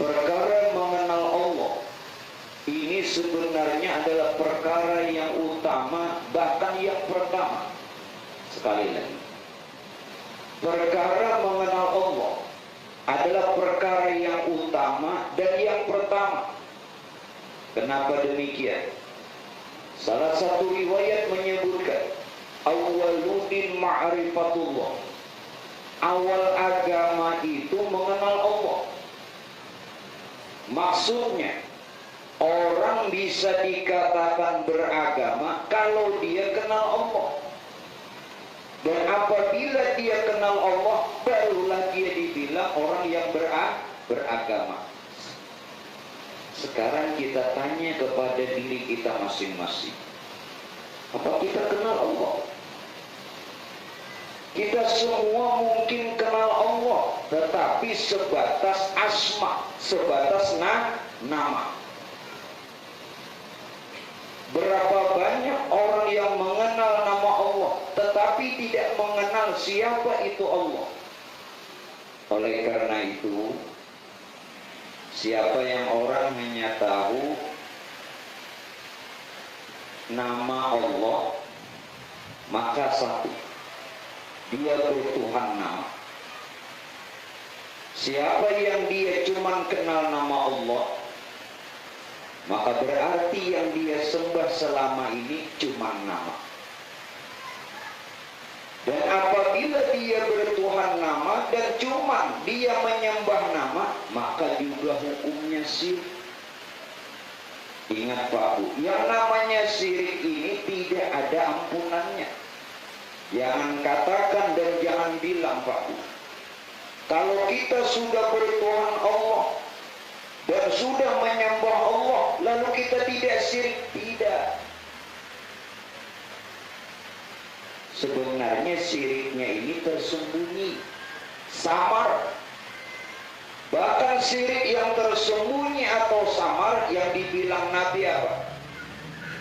Perkara mengenal Allah ini sebenarnya adalah perkara yang utama, bahkan yang pertama. Sekali lagi, perkara mengenal Allah adalah perkara yang utama dan yang pertama. Kenapa demikian? Salah satu riwayat menyebutkan awwaludin ma'rifatullah, awal agama itu mengenal Allah. Maksudnya, orang bisa dikatakan beragama kalau dia kenal Allah. Dan apabila dia kenal Allah, barulah dia dibilang orang yang beragama. Sekarang kita tanya kepada diri kita masing-masing, apa kita kenal Allah? Kita semua mungkin kenal Allah, tetapi sebatas asma, sebatas nama. Berapa banyak orang yang mengenal nama Allah, tetapi tidak mengenal siapa itu Allah. Oleh karena itu, siapa yang orang hanya tahu nama Allah, maka satu, dia bertuhan nama. Siapa yang dia cuma kenal nama Allah, maka berarti yang dia sembah selama ini cuma nama. Dan apabila dia bertuhan nama dan cuma dia menyembah nama, maka juga hukumnya syirik. Ingat Pak Bu, yang namanya syirik ini tidak ada ampunannya. Jangan katakan dan jangan bilang Pak Bu, kalau kita sudah bertuhan Allah dan sudah menyembah Allah, lalu kita tidak syirik. Tidak. Sebenarnya syiriknya ini tersembunyi, samar. Bahkan syirik yang tersembunyi atau samar yang dibilang Nabi apa?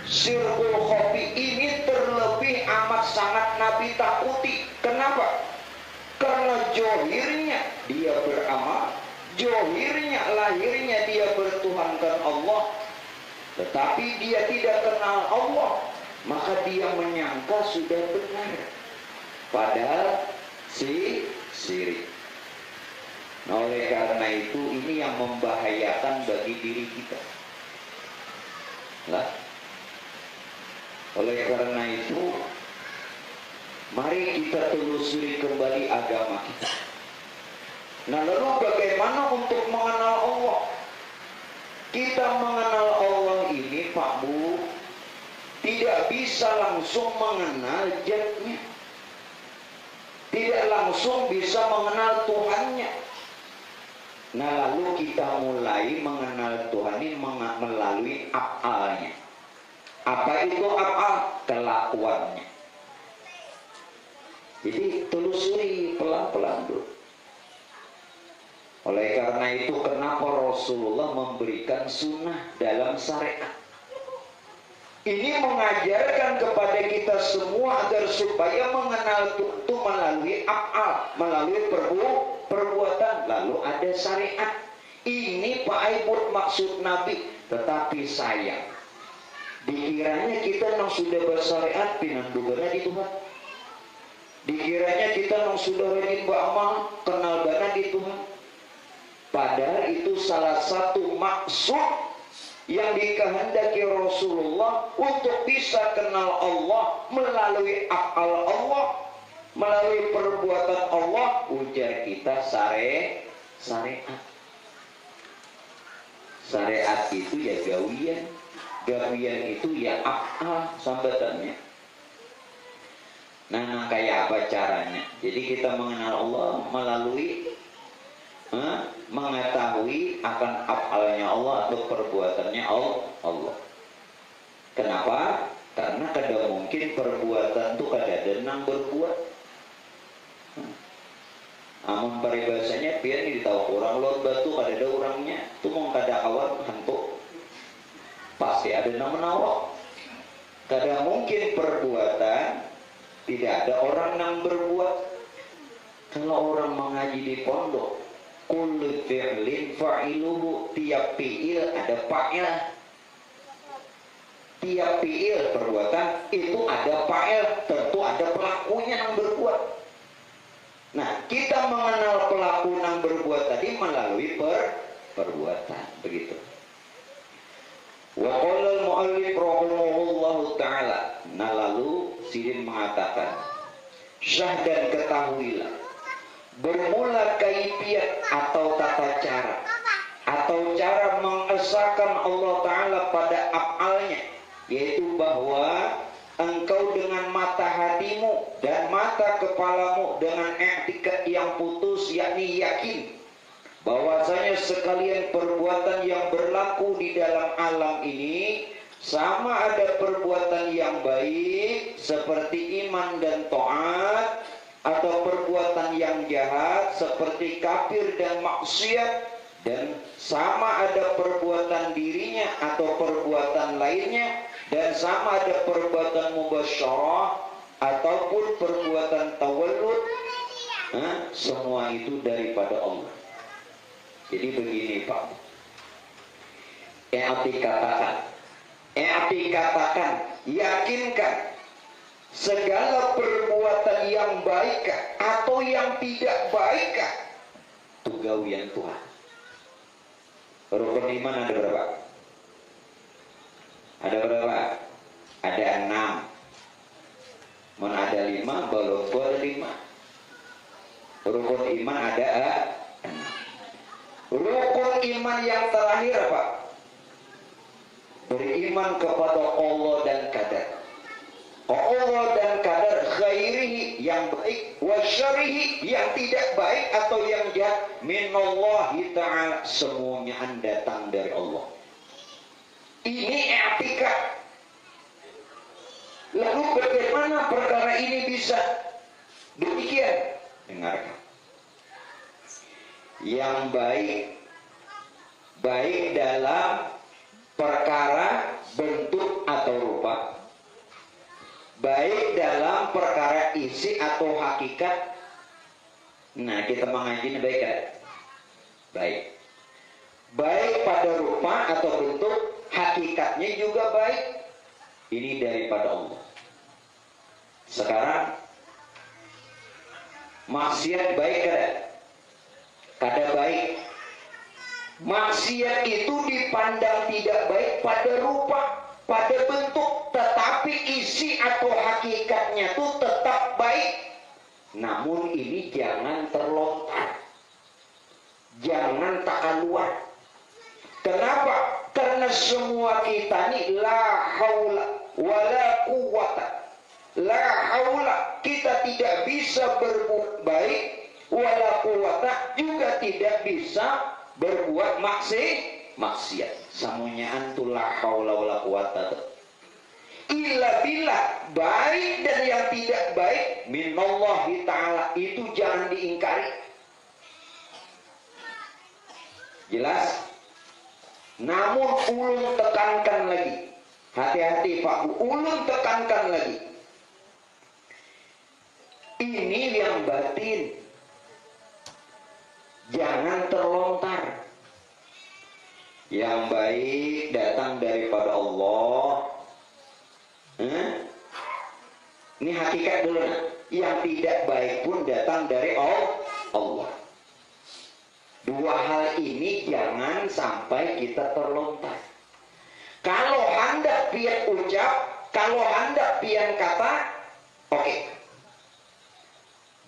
Syirkul khofi ini terlebih amat sangat Nabi takuti. Kenapa? Karena johirnya dia beramal, johirnya lahirnya dia bertuhankan Allah, tetapi dia tidak kenal Allah, maka dia menyangka sudah benar, padahal syirik. Nah, oleh karena itu ini yang membahayakan bagi diri kita. Nah, oleh karena itu mari kita telusuri kembali agama kita. Nah, lalu bagaimana untuk mengenal Allah? Kita mengenal Allah ini Pak Bu, tidak bisa langsung mengenal zatnya, tidak langsung bisa mengenal Tuhannya. Nah, lalu kita mulai mengenal Tuhan ini melalui af'alnya. Apa itu af'al? Kelakuannya. Jadi telusuri pelan-pelan dulu. Oleh karena itu kenapa Rasulullah memberikan sunnah dalam syariat? Ini mengajarkan kepada kita semua agar supaya mengenal Tuhan itu melalui af'al, melalui perbuatan. Lalu ada syariat. Ini Pak Aibut maksud Nabi. Tetapi sayang, dikiranya kita yang sudah bersyariat pinandugana di Tuhan. Dikiranya kita yang sudah rajin beramal, kenal bana di Tuhan. Padahal itu salah satu maksud yang dikehendaki Rasulullah untuk bisa kenal Allah melalui af'al Allah, melalui perbuatan Allah. Ujar kita syariat. Syariat itu ya gawian, gawian itu ya af'al sambatannya. Nah, kayak apa caranya? Jadi kita mengenal Allah melalui mengetahui akan af'alnya Allah atau perbuatannya Allah. Kenapa? Karena kada mungkin perbuatan itu kada denang berbuat. Amun paribasanya pian ditahu orang lot batu kada ada orangnya, itu mau kada kawan hantu. Pasti ada nama menawak. Kada mungkin perbuatan tidak ada orang yang berbuat. Kalau orang mengaji di pondok, kullu fi'lin fa'iluhu, tiap fi'il ada fa'il. Tiap fi'il perbuatan itu ada fa'il, tentu ada pelakunya yang berbuat. Nah, kita mengenal pelaku yang berbuat tadi melalui perbuatan, begitu. Wa qala al-mu'allif rahimahullahu ta'ala. Nah, lalu Sirin mengatakan, syah dan ketahuilah, bermula kaifiyat atau tata cara atau cara mengesahkan Allah Ta'ala pada af'alnya, yaitu bahwa engkau dengan mata hatimu dan mata kepalamu dengan i'tiqad yang putus, yakni yakin bahwasanya sekalian perbuatan yang berlaku di dalam alam ini sama ada perbuatan yang baik seperti iman dan taat, atau perbuatan yang jahat seperti kafir dan maksiat, dan sama ada perbuatan dirinya atau perbuatan lainnya, dan sama ada perbuatan mubasyarah ataupun perbuatan tawallud. Semua itu daripada Allah. Jadi begini Pak, katakan, yakinkan segala perbuatan yang baik atau yang tidak baik itu gawian Tuhan. Rukun iman ada berapa? Ada berapa? Ada 6. Mun ada 5, balok ada 5. Rukun iman ada 6. Rukun iman yang terakhir apa? Beriman kepada Allah dan qadar. Allah dan qadar, khairihi yang baik, wa syarrihi yang tidak baik atau yang jahat, minallahi ta'ala, semuanya datang dari Allah. Ini i'tikad. Lalu bagaimana perkara ini bisa demikian? Dengarkan. Yang baik dalam perkara bentuk atau rupa, baik dalam perkara isi atau hakikat. Nah, kita mengaji ini baik kan? Baik pada rupa atau bentuk, hakikatnya juga baik. Ini daripada Allah. Sekarang maksiat baik kan? Kada baik. Maksiat itu dipandang tidak baik pada rupa, pada bentuk, tetapi isi atau hakikatnya itu tetap baik. Namun ini jangan terlontar, jangan takaluar. Kenapa? Karena semua kita ini la haula wala quwwata. La haula, kita tidak bisa berbuat baik, wala quwwata, juga tidak bisa berbuat maksiat. Samunya antulah haula wala quwata illa billah. Baik dan yang tidak baik minallahi ta'ala, itu jangan diingkari. Jelas? Namun ulun tekankan lagi, hati-hati Pak Bu, ulun tekankan lagi, ini yang batin, jangan terlontar. Yang baik datang daripada Allah. Ini hakikat dulu. Yang tidak baik pun datang dari Allah. Dua hal ini jangan sampai kita terlontar. Kalau hendak pian ucap, kalau hendak pian kata, oke.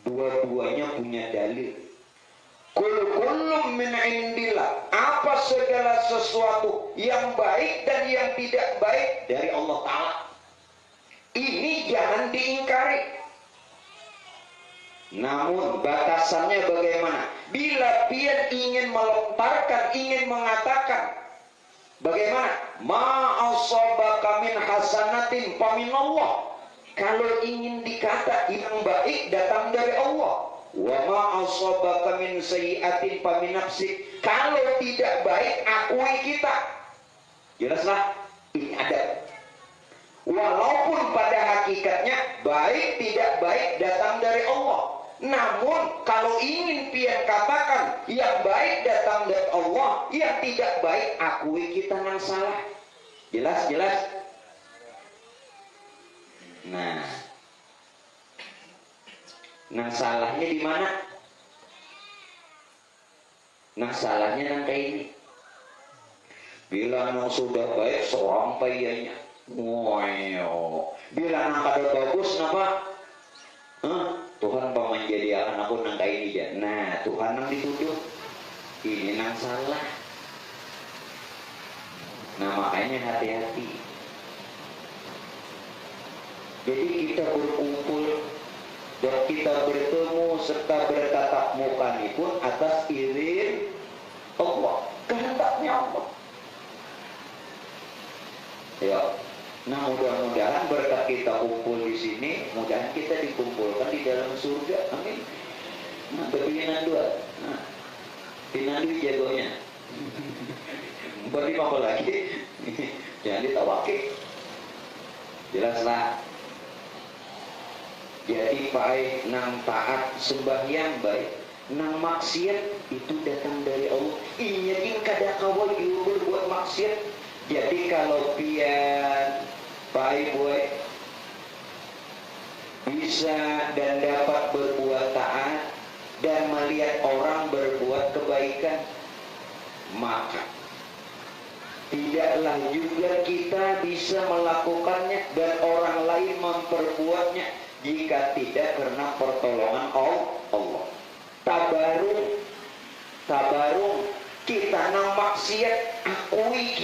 Dua-duanya punya dalil. Kullum min indillah. Apa segala sesuatu yang baik dan yang tidak baik dari Allah Ta'ala. Ini jangan diingkari. Namun batasannya bagaimana? Bila pian ingin melontarkan, ingin mengatakan, bagaimana? Ma'asabaka min hasanatin faminallah. Kalau ingin dikata yang baik datang dari Allah. Wa ma'asabaka min sayyi'atin famin nafsik. Kalau tidak baik, akui kita. Jelaslah, ini ada. Walaupun pada hakikatnya baik tidak baik datang dari Allah. Namun kalau ingin pian katakan yang baik datang dari Allah, yang tidak baik akui kita yang salah. Jelas? Nah salahnya di mana? Nah salahnya nang kayak ini. Bila nang sudah baik seorang payahnya. Wow. Bila nang kada bagus napa? Tuhan pemanjadian aku nang kayak ini ya. Nah Tuhan nang dituduh. Ini nang salah. Nah makanya hati-hati. Jadi kita berkumpul dan kita bertemu serta bertatap muka ini pun atas izin Allah, kehendaknya Allah. Ya, nah mudah-mudahan berkat kita kumpul di sini, mudah-mudahan kita dikumpulkan di dalam surga. Amin. Nah, berpinan dua. Nah, pinan dua jagonya. Beri apa lagi? Jangan ditawaki. Jelaslah. Jadi baik nang taat sembahyang baik, nang maksiat itu datang dari Allah. Inyakin kada kawal berbuat maksiat. Jadi kalau pian baik boy bisa dan dapat berbuat taat dan melihat orang berbuat kebaikan, maka tidaklah juga kita bisa melakukannya dan orang lain memperbuatnya jika tidak karena pertolongan Allah. Tabarung kita nang maksiat, akui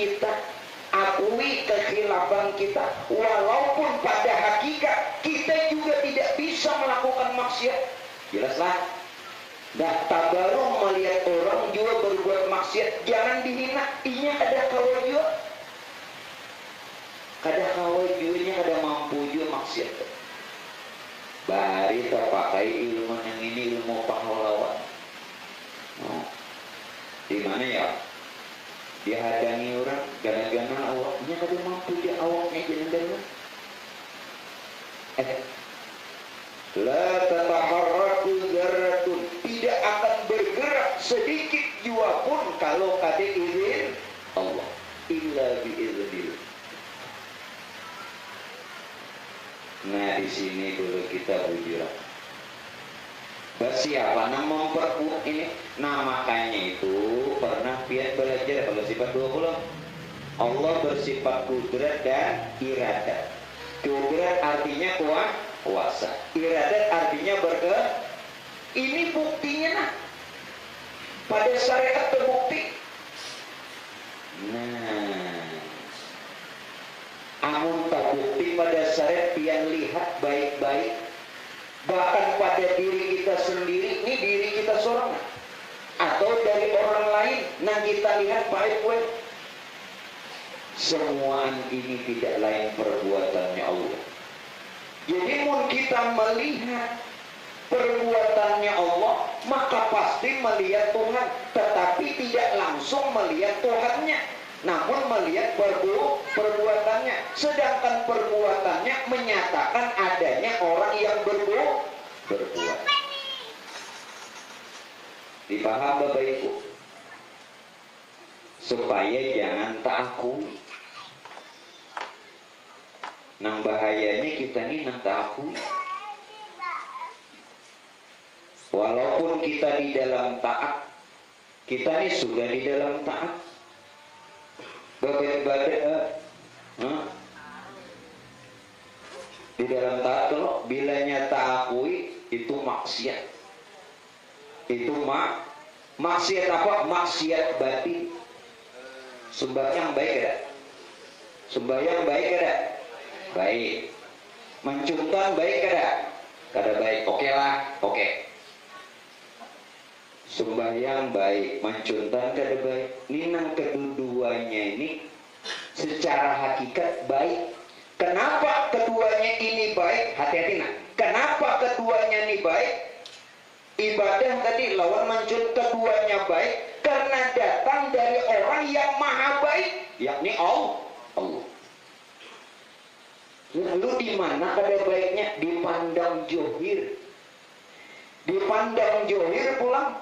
kekhilafan kita, walaupun pada hakikat kita juga tidak bisa melakukan maksiat. Jelaslah. Dah tabarung melihat orang juga berbuat maksiat, jangan dihina. Inya kada kawal juga, kada mampu juga maksiat. Bari terpakai ilmu yang ini, ilmu pahlawan. Di mana ya? Dihadangi orang, gara-gara awaknya kada mampu dia awaknya jangan dengar. La tataharraku zarratun, tidak akan bergerak sedikit jua pun kalau kada izin Allah. Illa biiznillah. Nah di sini dulu kita bujurah. Siapa yang memperbuat ini? Nah makanya itu pernah pian belajar pada sifat 20. Allah bersifat kudrat dan iradat. Kudrat artinya kuasa. Iradat artinya berkehendak. Ini buktinya nah. Pada syariat terbukti. Nah, amun tak bukti pada syariat pian lihat baik-baik. Bahkan pada diri kita sendiri, ini diri kita seorang atau dari orang lain, nah kita lihat baik-baik. Semua ini tidak lain perbuatannya Allah. Jadi mun kita melihat perbuatannya Allah, maka pasti melihat Tuhan, tetapi tidak langsung melihat Tuhannya, namun melihat perbuatannya. Sedangkan perbuatannya menyatakan adanya orang yang berbuat. Dipaham Bapak Ibu? Supaya jangan takut. Nang bahayanya kita ini nang takut. Walaupun kita di dalam taat, kita ini sudah di dalam taat. Di dalam taat kalau bilanya tak akui itu maksiat. Itu maksiat apa? Maksiat batin. Sembahyang baik ada? Sembahyang baik ada? Baik. Mencungkan baik ada? Kada baik. Oke lah, oke. Sembahyang baik, mencuntan kada baik. Ini nang kedua-duanya ini secara hakikat baik. Kenapa keduanya ini baik? Hati-hati nak. Kenapa keduanya ini baik? Ibadah tadi lawan mencun keduanya baik karena datang dari orang yang maha baik, yakni Allah. Lalu di mana kada baiknya? Dipandang johir. dipandang johir pulang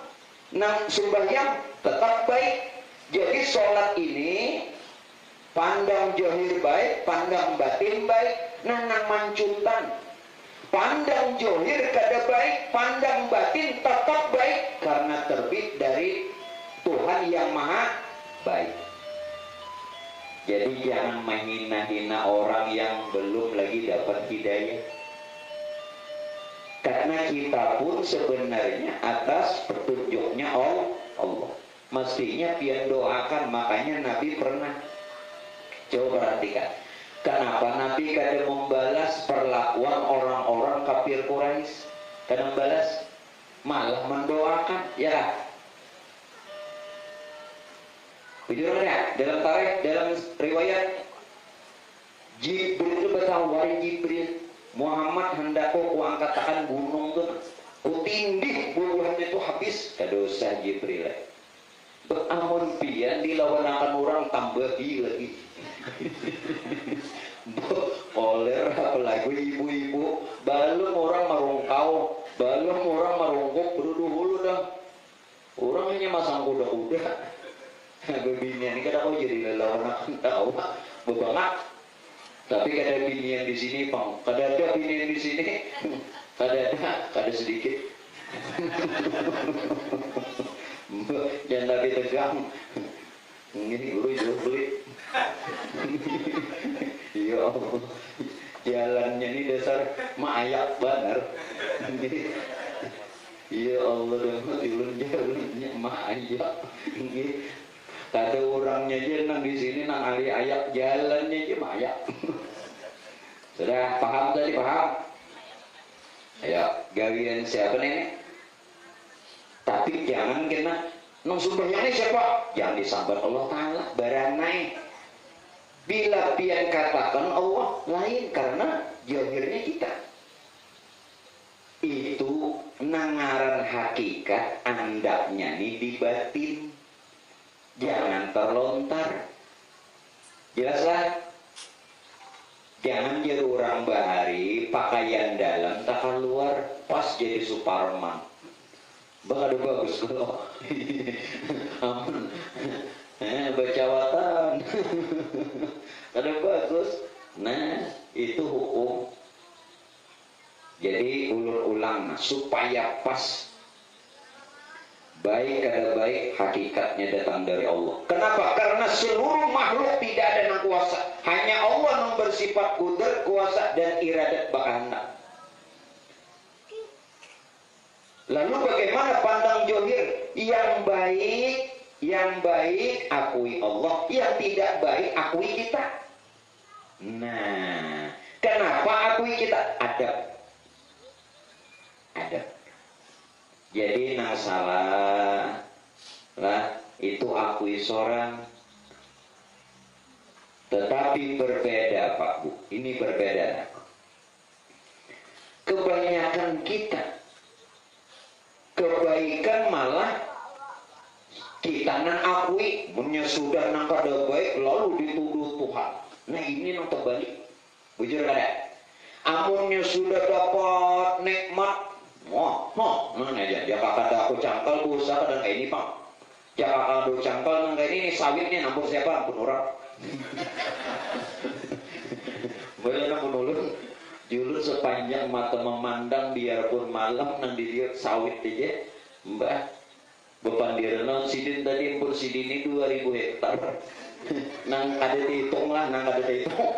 nang sembahyang tetap baik. Jadi sholat ini pandang johir baik, pandang batin baik. Nang mancutan pandang johir kada baik, pandang batin tetap baik karena terbit dari Tuhan yang maha baik. Jadi jangan menghina-hina orang yang belum lagi dapat hidayah. Karena kita pun sebenarnya atas petunjuknya Allah. Mestinya pian doakan. Makanya Nabi pernah, coba perhatikan, kenapa Nabi kadang membalas perlakuan orang-orang kafir Quraisy? Kadang membalas, malah mendoakan, ya. Bujurnya dalam tarikh, dalam riwayat Jibril bertawari Jibril, Muhammad hendak ku angkatakan gunung tuh, ku tindih buruhannya itu habis. Dosa Jibril. Amun pian dilawanakan orang tambahi lagi. Oleh apalagi ibu-ibu, balum orang marungkau, balum orang marungkuk beruduh dah. Orang hanya masang kuda-kuda. Bebinian ini kadang kau jadi lelawan tahu bebangat. Tapi kada binian di sini, Pang. Kada ada binian di sini. Kada sedikit. Jangan lagi tegang. Ini guru jual beli. Ya Allah. Jalannya ini dasar maayak benar. Ya Allah, jalannya maayak. Ada orangnya aja nang di sini nang ahli ayak, jalannya aja mayak. Sudah paham tadi, paham? Ayo, gawian siapa nih? Tapi jangan kena nang sembahyangnya siapa? Jangan disambar Allah Ta'ala, baranai. Bila pian katakan Allah lain karena johirnya kita. Itu nangaran hakikat andaknya nih di batin. Jangan terlontar. Jelaslah. Jangan jadi orang bahari pakaian dalam takkan luar pas jadi Superman. Bakal bagus kalau aman. Bacawatan. Ada bagus. Nah, itu hukum. Jadi ulur-ulang supaya pas. Baik ada baik, hakikatnya datang dari Allah. Kenapa? Karena seluruh makhluk tidak ada yang kuasa. Hanya Allah yang bersifat kudrat, kuasa, dan iradat kehendak. Lalu bagaimana pandang johir? Yang baik akui Allah, yang tidak baik akui kita. Nah, kenapa akui kita? Adab. Jadi nang salah lah itu akui seorang. Tetapi berbeda Pak Bu, ini berbeda. Kebanyakan kita kebaikan malah kita nang akui, punya sudah nang kada baik lalu dituduh Tuhan. Nah ini nang terbalik. Bujur kada? Amunnya sudah dapat nikmat. Mana aja, jaka kata aku cangkal usaha kadang kayak ini Pak. Jaka aku cangkal nang kayak ini sawitnya nampur siapa? Ampun orang. Boleh nampun ulun. Julur sepanjang mata memandang biarpun malam nang di dia sawit aja. Mbah, bepandir non sidin tadi impor sidin ini 2000 hektar. Nang ada dihitung lah, nang ada dihitung.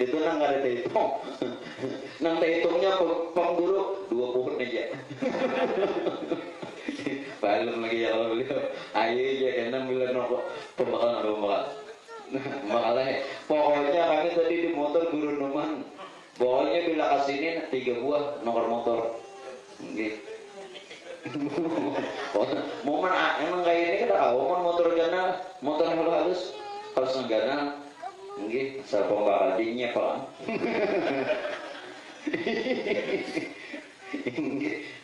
Itu nang ada dihitung. Nang dihitungnya pengguru 20 aja. Balum lagi ya Allah beliau. Ayo aja karena bila nongkrong pembakaran. Makanya pokoknya kami tadi di motor guru numan. Pokoknya bila kasinin 3 buah nomor motor. Gitu. Momen emang kayak ini kita awam motor gana, motor halus harus negana, nggih, sarpong bakadinya Pak.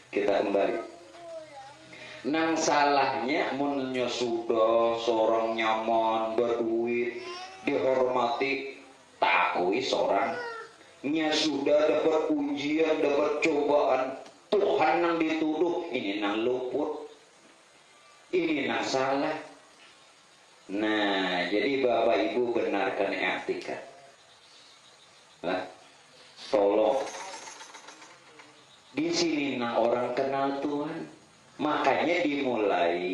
Kita kembali. Nang salahnya munnya sudah seorang nyaman berduit dihormati takui seorang nya sudah dapat ujian, dapat cobaan, Tuhan yang dituduh, ini nang luput, ini nang salah. Nah, jadi Bapak Ibu benarkan etika. Nah, tolong. Di sini nah orang kenal Tuhan. Makanya dimulai,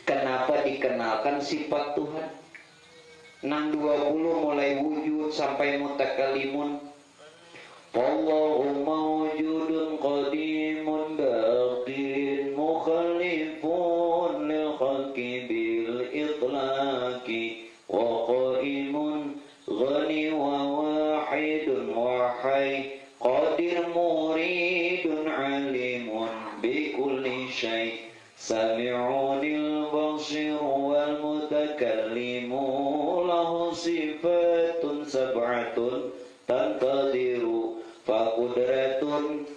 kenapa dikenalkan sifat Tuhan? Nang 20 mulai wujud sampai mutakalimun. Wallahu mawjudun qadimun baqin mukhalifun lil khalqi bil itlaqi wa qaimun ghani wa wahidun wa hayy qadir muridun alimun bi kulli syai' sami'unil basir wal mutakallimu lahu sifatun sab'atun tantadiru fakudratun.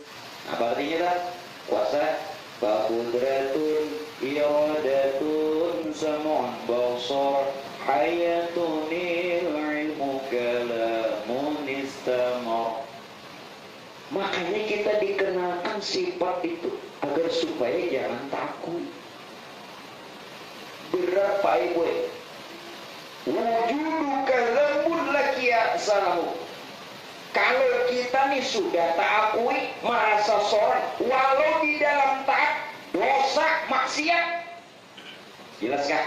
Apa artinya tak? Kuasa. Fakudratun iradatun sam'un basar hayatunil ilmu kalamun istamar. Makanya kita dikenalkan sifat itu agar supaya jangan takut. Berat Pak Ibu. Wujudu kalamun lakia salamu. Kalau kita nih sudah tak akui, merasa sorry, walau di dalam taat, dosa, maksiat. Jelas kah?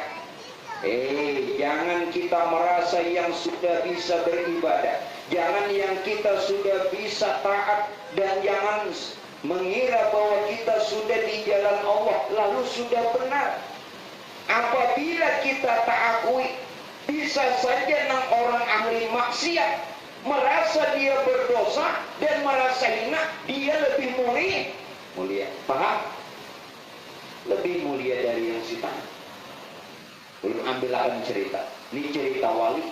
Jangan kita merasa yang sudah bisa beribadah. Jangan yang kita sudah bisa taat. Dan jangan mengira bahwa kita sudah di jalan Allah, lalu sudah benar. Apabila kita tak akui, bisa saja nang orang ahli maksiat merasa dia berdosa dan merasa hina, dia lebih mulia. Paham? Lebih mulia dari yang si tanah. Belum ambil akan cerita. Ini cerita wali.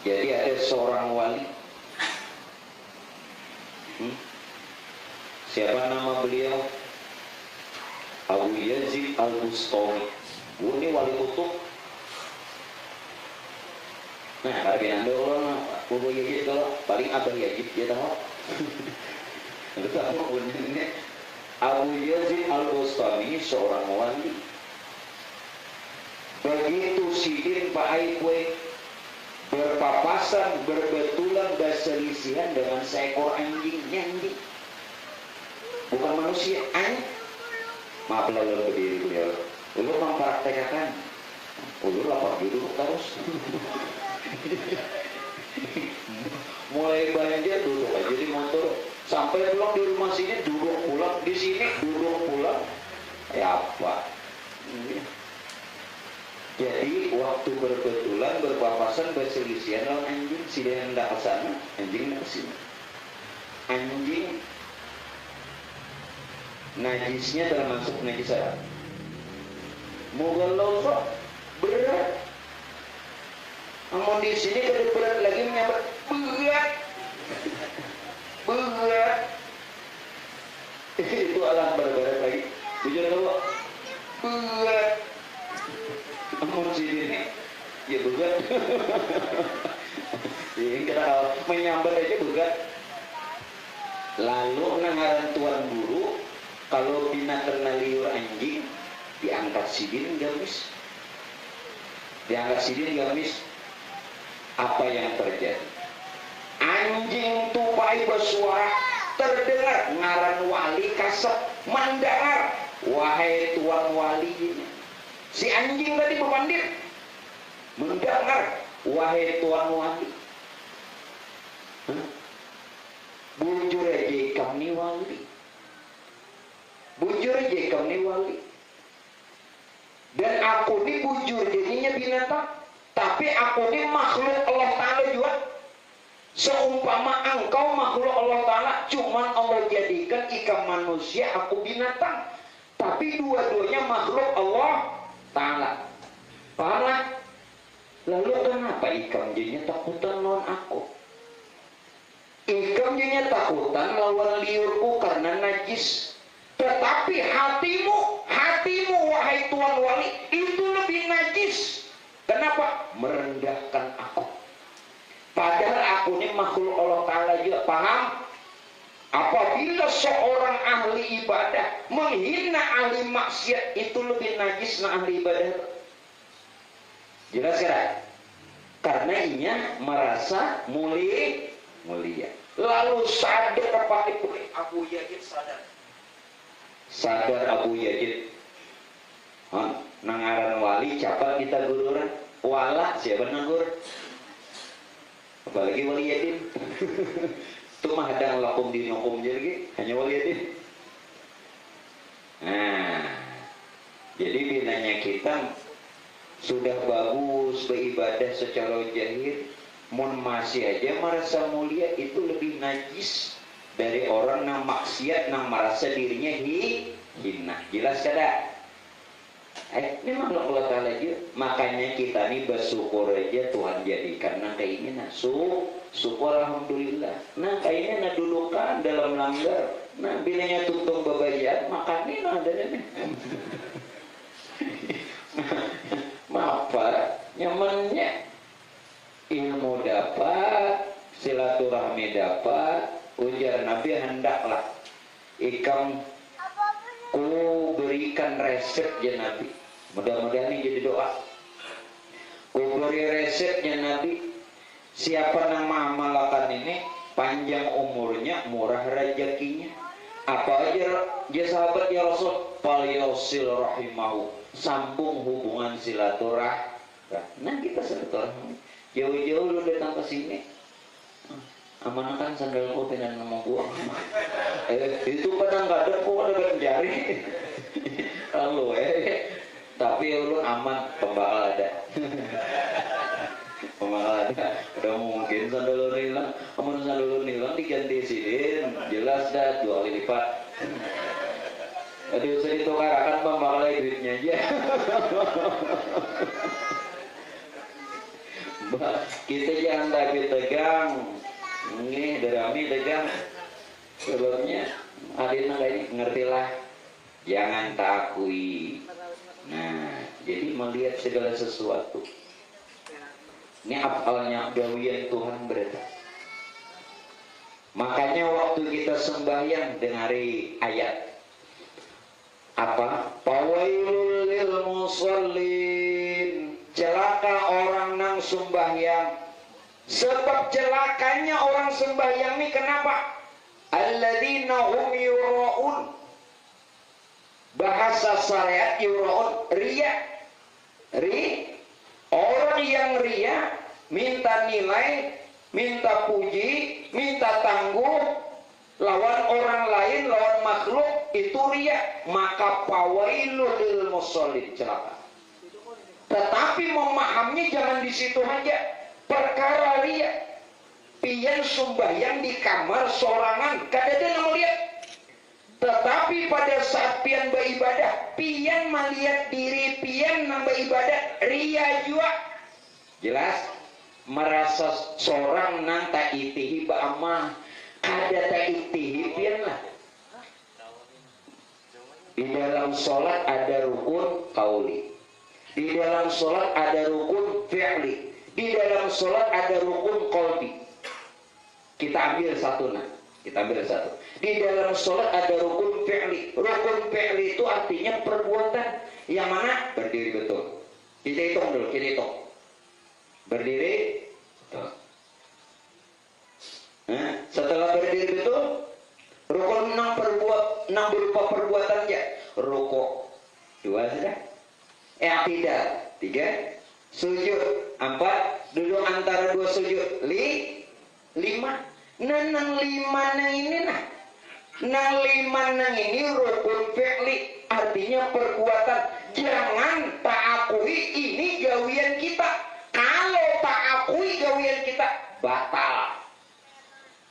Jadi ada seorang wali. Siapa nama beliau? Abu Yazid Al-Bustami. Ini wali kutub. Nah, kalau binanda orang Abu Yazid kalau paling Abah Yazid dia tahu. Abu Yazid Al-Bustami seorang wali. Begitu sidin Pak Aikwe berpapasan, berbetulan, berselisihan dengan seekor anjing. Bukan manusia, anjing. Maaf lalu berdiri beliau. Ulur mempraktekkan. Ulur lapar duduk terus. Mulai banjir duduk aja di motor. Sampai pulang di rumah sini duduk pulang, di sini duduk pulang. Ya apa? Jadi waktu berbetulan, berpapasan, berselisihan lawan anjing, si dia hendak ke sana, anjing hendak ke sini. Anjing najisnya termasuk najis Arab. Mughalladhah berat. Namun di sini kada berat lagi menyambat berat. Itu alam berat lagi. Jujur kalau berat. Namun sini ya berat. Ini kita menyambat aja berat. Lalu nangaran tuan guru, kalau bina kena liur anjing, diangkat sidin gamis. Diangkat sidin gamis. Apa yang terjadi? Anjing tupai bersuara, terdengar ngaran wali kasep mendengar, wahai tuan wali. Si anjing tadi berpandir mendengar, wahai tuan wali. Bujur aja kami wali. Bujur aja kami wali. Dan aku ini bujur jadinya binatang. Tapi aku ini makhluk Allah Ta'ala juga. Seumpama engkau makhluk Allah Ta'ala, cuman Allah jadikan ikan manusia, aku binatang. Tapi dua-duanya makhluk Allah Ta'ala. Paham? Lalu kenapa ikan jadinya takutan lawan aku? Ikan jadinya takutan lawan liurku karena najis. Tetapi hatimu wahai Tuan Wali, itu lebih najis. Kenapa? Merendahkan aku. Padahal aku aku ini makhluk Allah Ta'ala juga. Paham? Apabila seorang ahli ibadah menghina ahli maksiat, itu lebih najis na ahli ibadah. Jelas kan? Karena inya merasa mulia. Lalu sadar apa itu? Abu Yazid sadar Abu Yazid. Nangaran wali capal kita gururan. Wala siapa nanggur? Apalagi wali yatim. Itu mah hadang lakum dinokum jadi hanya wali yatim. Nah, jadi binanya kita sudah bagus beribadah secara jahir, mun masih aja merasa mulia, itu lebih najis dari orang yang maksiat yang merasa dirinya hina. Jelas kada? Ini makhluk Allah Ta'ala aja. Makanya kita nih bersyukur aja Tuhan jadikan nah kayak ini nah syukur alhamdulillah. Nah kayaknya nah dulu kan dalam langgar. Nah bilangnya tuntung babayat makannya nah ada nih. Apa nyamannya ilmu dapat, silaturahmi dapat, ujar Nabi hendaklah ikam ku berikan resep ya Nabi. Mudah-mudahan ini jadi doa. Ku beri resepnya Nabi. Siapa nama amalakan ini panjang umurnya, murah rezekinya. Apa aja ya sahabat ya Rasul? Palyosil rahimahu. Sambung hubungan silaturahmi. Nah kita silaturahmi. Jauh-jauh lu datang ke sini. Amankan sandalku dengan ngomong buang. Itu kadang ada kok ada jari. Lalu tapi ulun aman, pembakal ada. Pembakal ada. Udah mungkin sandal ulun hilang, amun sandal ulun hilang diganti sidin, jelas dah 2 kali lipat. Jadi usah ditukar akan pembakal duitnya aja. Kita jangan tapi tegang. Ini derami tegang. Sebabnya adina ini ngertilah, jangan takui. Nah, jadi melihat segala sesuatu. Ini apalnya gawian Tuhan berada. Makanya waktu kita sembahyang dengari ayat apa? Fawailul lil musallin. Celaka orang nang sembahyang. Sebab celakanya orang sembahyang ini kenapa? Alladzina hum yura'un. Bahasa syariat yura'un riya. Orang yang riya minta nilai, minta puji, minta tangguh lawan orang lain, lawan makhluk, itu riya. Maka fawailul lil musallin, celaka. Tetapi memahaminya jangan di situ aja. Perkara riya, pian sembahyang di kamar sorangan, kadang-kadang melihat. Tetapi pada saat pian beribadah, pian melihat diri pian nang beribadah, riya juga. Jelas? Merasa seorang nang ta'itihi ba'amah, kada ta'itihi pian lah. Di dalam sholat ada rukun qauli, di dalam sholat ada rukun fi'li, di dalam sholat ada rukun qalbi. Kita ambil satu nah. Kita ambil satu. Di dalam sholat ada rukun fi'li. Rukun fi'li itu artinya perbuatan. Yang mana? Berdiri betul. Kita hitung dulu. Kita hitung. Berdiri betul. Nah, setelah berdiri betul, rukun 6 berupa perbuatan ya. Rukuk 2 sudah. I'tidal 3. Sujud 4, duduk antara 2 sujud 5. Nang 5 nang ini nah. Nang 5 nang ini rukun fi'li, artinya perbuatan. Jangan tak akui ini gawian kita. Kalau tak akui gawian kita, batal.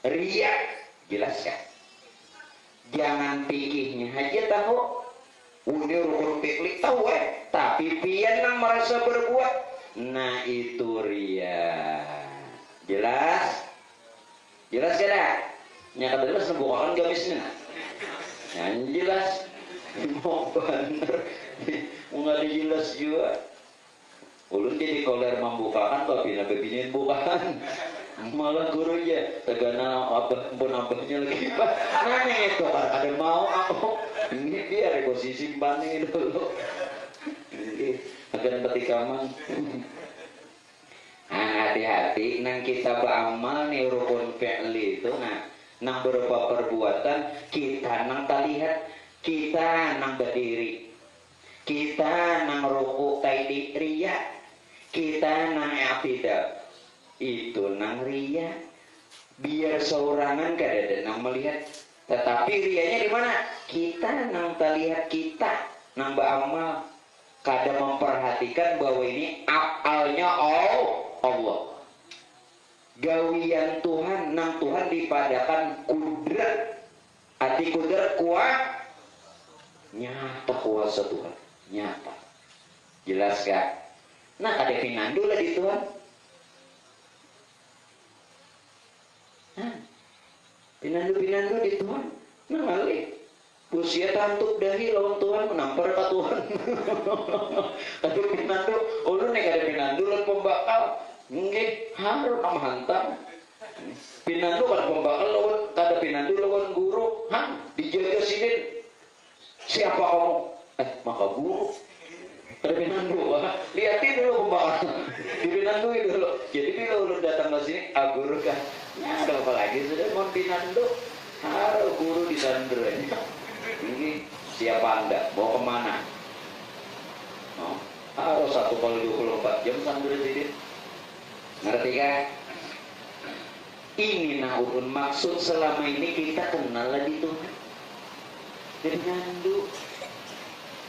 Riya, jelas kan? Jangan pikirnya aja tahu. Udah rukun fi'li tahu tapi pian nang merasa berbuat. Nah itu riya. Jelas? Jelas kada? Nyata jelas membukakan gamisnya. Yang jelas. Mau bener. Nggak jelas juga. Ulun jadi koler membukakan tapi nabi binin bukan. malah gurunya tegana abahnya lagi pak nanya itu ada mau aku ini dia posisi simpannya dulu ini akan ketika mang hati-hati nang kita beramal nih rukun fi'li itu nang berupa perbuatan kita nang terlihat kita nang berdiri kita nang ruku taidi riya kita nang i'tidal itu nang riya biar seorangan kada nang melihat tetapi riyanya di mana kita nang terlihat kita nang beramal kada memperhatikan bahwa ini afalnya Allah gawian Tuhan nang Tuhan dipadakan kudrat arti kudrat kuat nyata kuasa Tuhan nyata jelas gak nah ada pinandu lah di Tuhan pinandu di Tuhan nah kali usia tantuk dahi lawan Tuhan menampar ke Tuhan tapi pinandu ulun nih kada pinandu lawan pembakal nggih harus nama hantam pinandu kada pembakal lawan kada pinandu lawan guru dijaga sini siapa kamu maka guru kada pinandu lihatin dulu pembakal di pinandu dulu jadi bila ulun datang ke sini guru kan ada apa lagi sudah mau pinandu harus guru di sandra ini siapa anda mau kemana harus 1 kali 24 jam sandra jadi ngerti kan ini urun maksud selama ini kita kenal lagi Tuhan jadi ngandu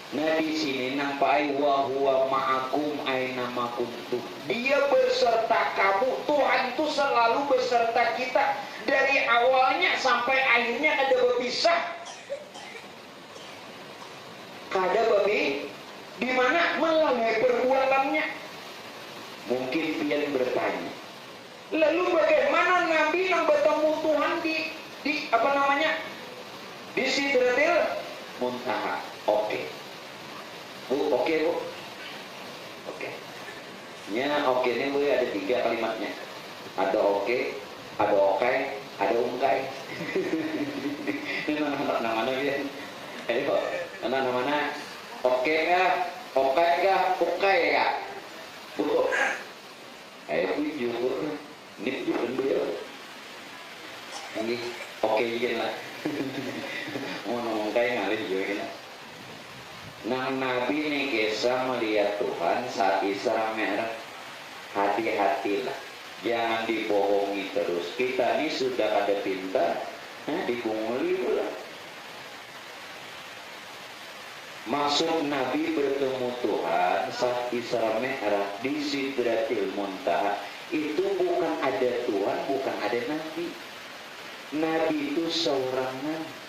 nah di sini nampai wa huwa ma'akum aina ma kuntum dia beserta kamu Tuhan itu selalu beserta kita dari awalnya sampai akhirnya ada berpisah kada babi di mana melalui perbuatannya mungkin pian bertanya lalu bagaimana Nabi yang bertemu Tuhan di apa namanya di Sidratil Muntaha oke Bu, oke Bu oke nya oke ini Bu ada 3 kalimatnya ada oke ada okai ada ungkai ini mana ya ayo mana oke kah okai kah ukai kah Bu ayo jujur nip jujur beliau ini oke juga lah mau ngomong kayak ngalih juga gini nah Nabi nih kisah melihat Tuhan saat Isra Mi'raj hati-hatilah jangan dibohongi terus kita ini sudah ada pintar dipunguli pula maksud Nabi bertemu Tuhan saat Isra Mi'raj di Sidratil Muntaha itu bukan ada Tuhan bukan ada Nabi Nabi itu seorang Nabi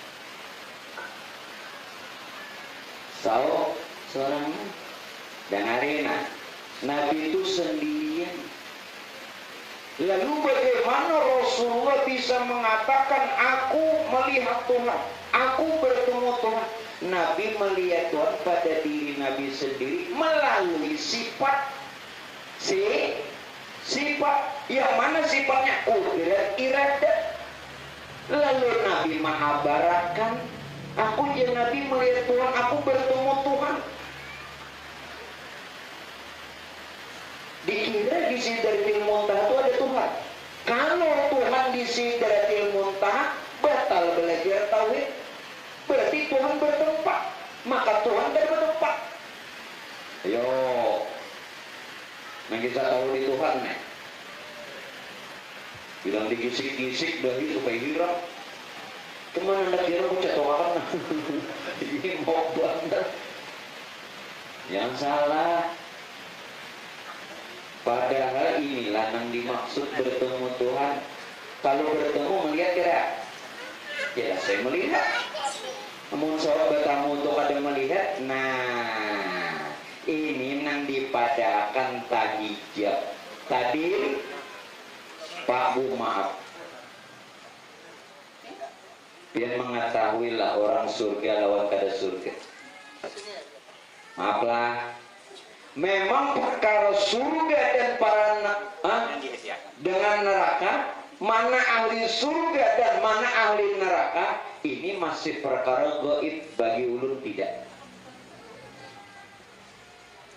seorang dengarin Nabi itu sendirian lalu bagaimana Rasulullah bisa mengatakan aku melihat Tuhan aku bertemu Tuhan Nabi melihat Tuhan pada diri Nabi sendiri melalui sifat sifat yang mana sifatnya kudrat iradat lalu Nabi mengabarkan aku yang Nabi melihat Tuhan, aku bertemu Tuhan. Dikira di Sidratil Muntaha itu ada Tuhan. Kalau Tuhan di Sidratil Muntaha batal belajar tauhid, berarti Tuhan bertempat. Maka Tuhan tidak bertempat. Ayo, nah kita tahu di Tuhan nih. Bilang dikisik-kisik dahi supaya hilang. Kemana anda kira aku cetokan? Ini mau banget. Yang salah. Padahal inilah yang dimaksud bertemu Tuhan. Kalau bertemu melihat kira? Ya saya melihat. Namun soal bertamu untuk ada melihat. Nah, ini yang dipadakan tahijab. Tadi Pak Bu maaf. Biar mengetahuilah orang surga lawan kada surga. Maaflah Memang perkara surga dan dengan neraka, mana ahli surga dan mana ahli neraka, ini masih perkara gaib bagi ulun tidak.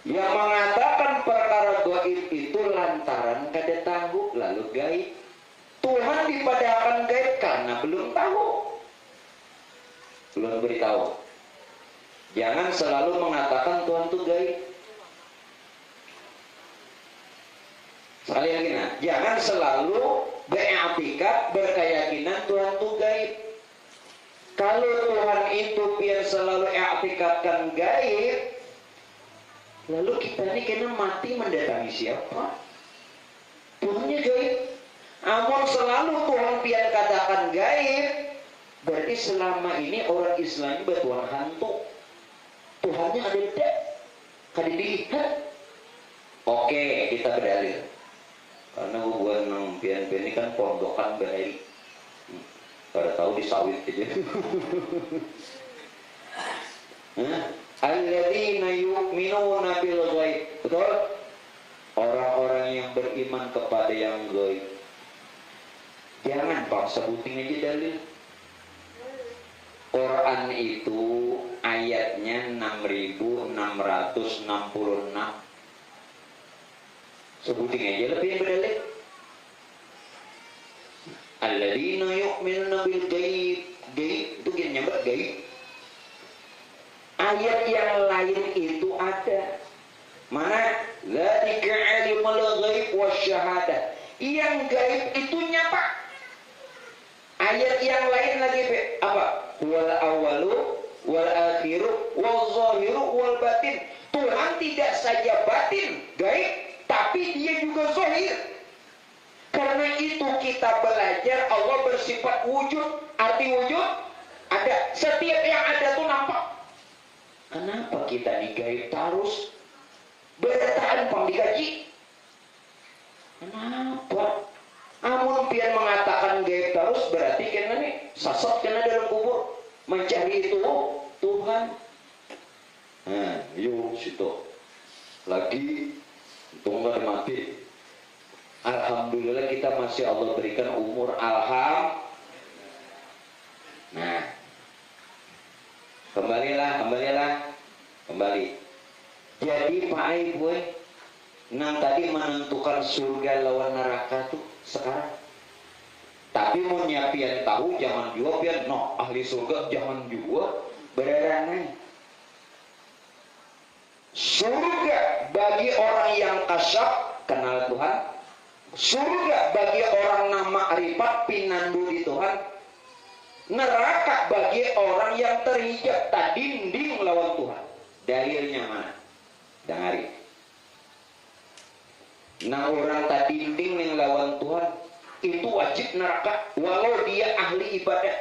Yang mengatakan perkara gaib itu lantaran kada tahu lalu gaib. Tuhan dipadahkan gaib karena belum tahu. Belum beritahu. Jangan selalu mengatakan Tuhan itu gaib. Sekali lagi, nah, jangan selalu beriktikad berkeyakinan Tuhan itu gaib. Kalau Tuhan itu biar selalu iktikadkan gaib, lalu kita ini kena mati mendatangi siapa? Tuhannya gaib. Amun selalu Tuhan biar katakan gaib, berarti selama ini orang Islam bertuhan hantu. Tuhannya ada tidak? Kada dilihat. Oke, kita berdalil. Karena hubungan nang pian-pian ini kan pondokan bahari. Pada tahu di sawit aja. Alladzina yu'minuna bil ghaib. Betul? Orang-orang yang beriman kepada yang gaib. Jangan Pak sebutin aja dalil. Quran itu ayatnya 6666. Sebutin aja lebih yang berdalil. Alladzina yu'minuna bil ghaib. Gaib itu gini nyambat gaib. Ayat yang lain itu ada. Mana? Dzalika alimul ghaib wasyahadah. Yang gaib itu nyapa. Ayat yang lain lagi apa? Wal awalu wal akhiru wal zahiru wal batin. Tuhan tidak saja batin, gaib, tapi dia juga zahir. Karena itu kita belajar Allah bersifat wujud. Arti wujud ada. Setiap yang ada tuh nampak. Kenapa kita digaib terus? Bertahan pang digaji. Kenapa? Amun pian mengatakan gaib terus berarti kena nih sasat kena dalam kubur mencari itu Tuhan. Nah, yuk situ lagi tunggu mati. Alhamdulillah kita masih Allah berikan umur Nah, kembali. Jadi Pak Ibu, nang tadi menentukan surga lawan neraka tuh sekarang. Tapi mau nyapian tahu jangan juga pian no ahli surga jangan juga beranai. Surga bagi orang yang kasyaf kenal Tuhan. Surga bagi orang nama ma'rifat pinandu di Tuhan. Neraka bagi orang yang terhijab tadinding lawan Tuhan. Dalilnya mana? Dengari. Nah orang tadinding yang lawan Tuhan itu wajib neraka walau dia ahli ibadah.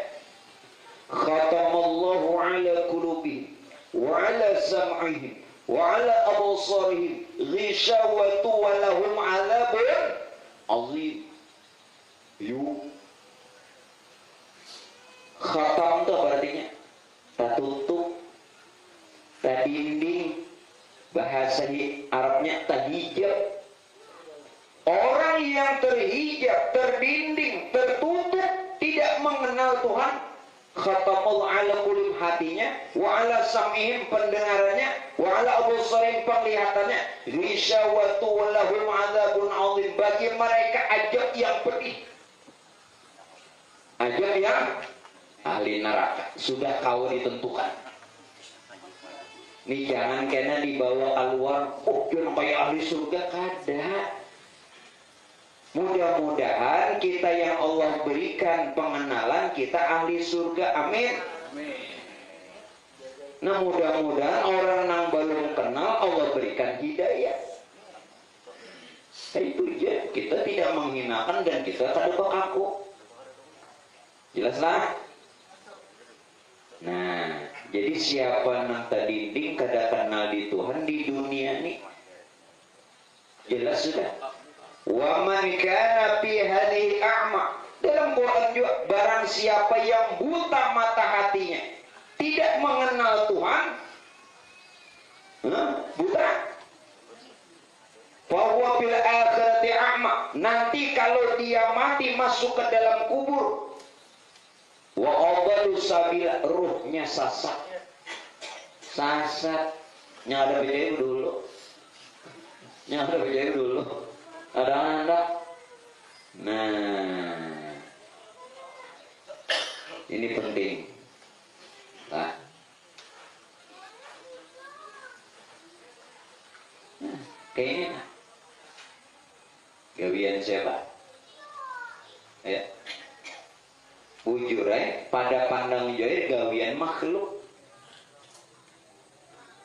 Khatamallahu ala qulubihim wa ala sam'ihim wa ala absarihim ghishawatu wa lahum adzabun azim. Yuk. Khatam itu artinya tertutup, tadinding, bahasa Arabnya tahijab. Orang yang terhijab, terdinding, tertutup, tidak mengenal Tuhan, khatamul ala qulub hatinya, wa ala sam'ihim pendengarannya, wa ala absarihim penglihatannya, ghishawatu wa lahum adzabun azim. Bagi mereka ajab yang pedih. Ajab yang ahli neraka sudah kau ditentukan. Nih jangan kena dibawa keluar, oh biar kayak ahli surga kada. Mudah-mudahan kita yang Allah berikan pengenalan kita ahli surga, amin. Nah mudah-mudahan orang yang belum kenal Allah berikan hidayah. Itu aja, kita tidak menghinakan dan kita kada bakaku. Jelaslah. Nah, jadi siapa nang tadinding kada kenal di Tuhan di dunia ini? Jelas sudah. Wa man kana fi hadhihi a'ma. Dalam Quran juga barang siapa yang buta mata hatinya, tidak mengenal Tuhan, buta. fil akhirati a'ma. Nanti kalau dia mati masuk ke dalam kubur, wa adallu sabila, ruhnya sasat. Sasat. Nyadap aja dulu. Nyadap aja dulu. Ada anak. Nah, ini penting. Nah, kayaknya gawian siapa? Ya, bujur pada pandang jahir gawian makhluk.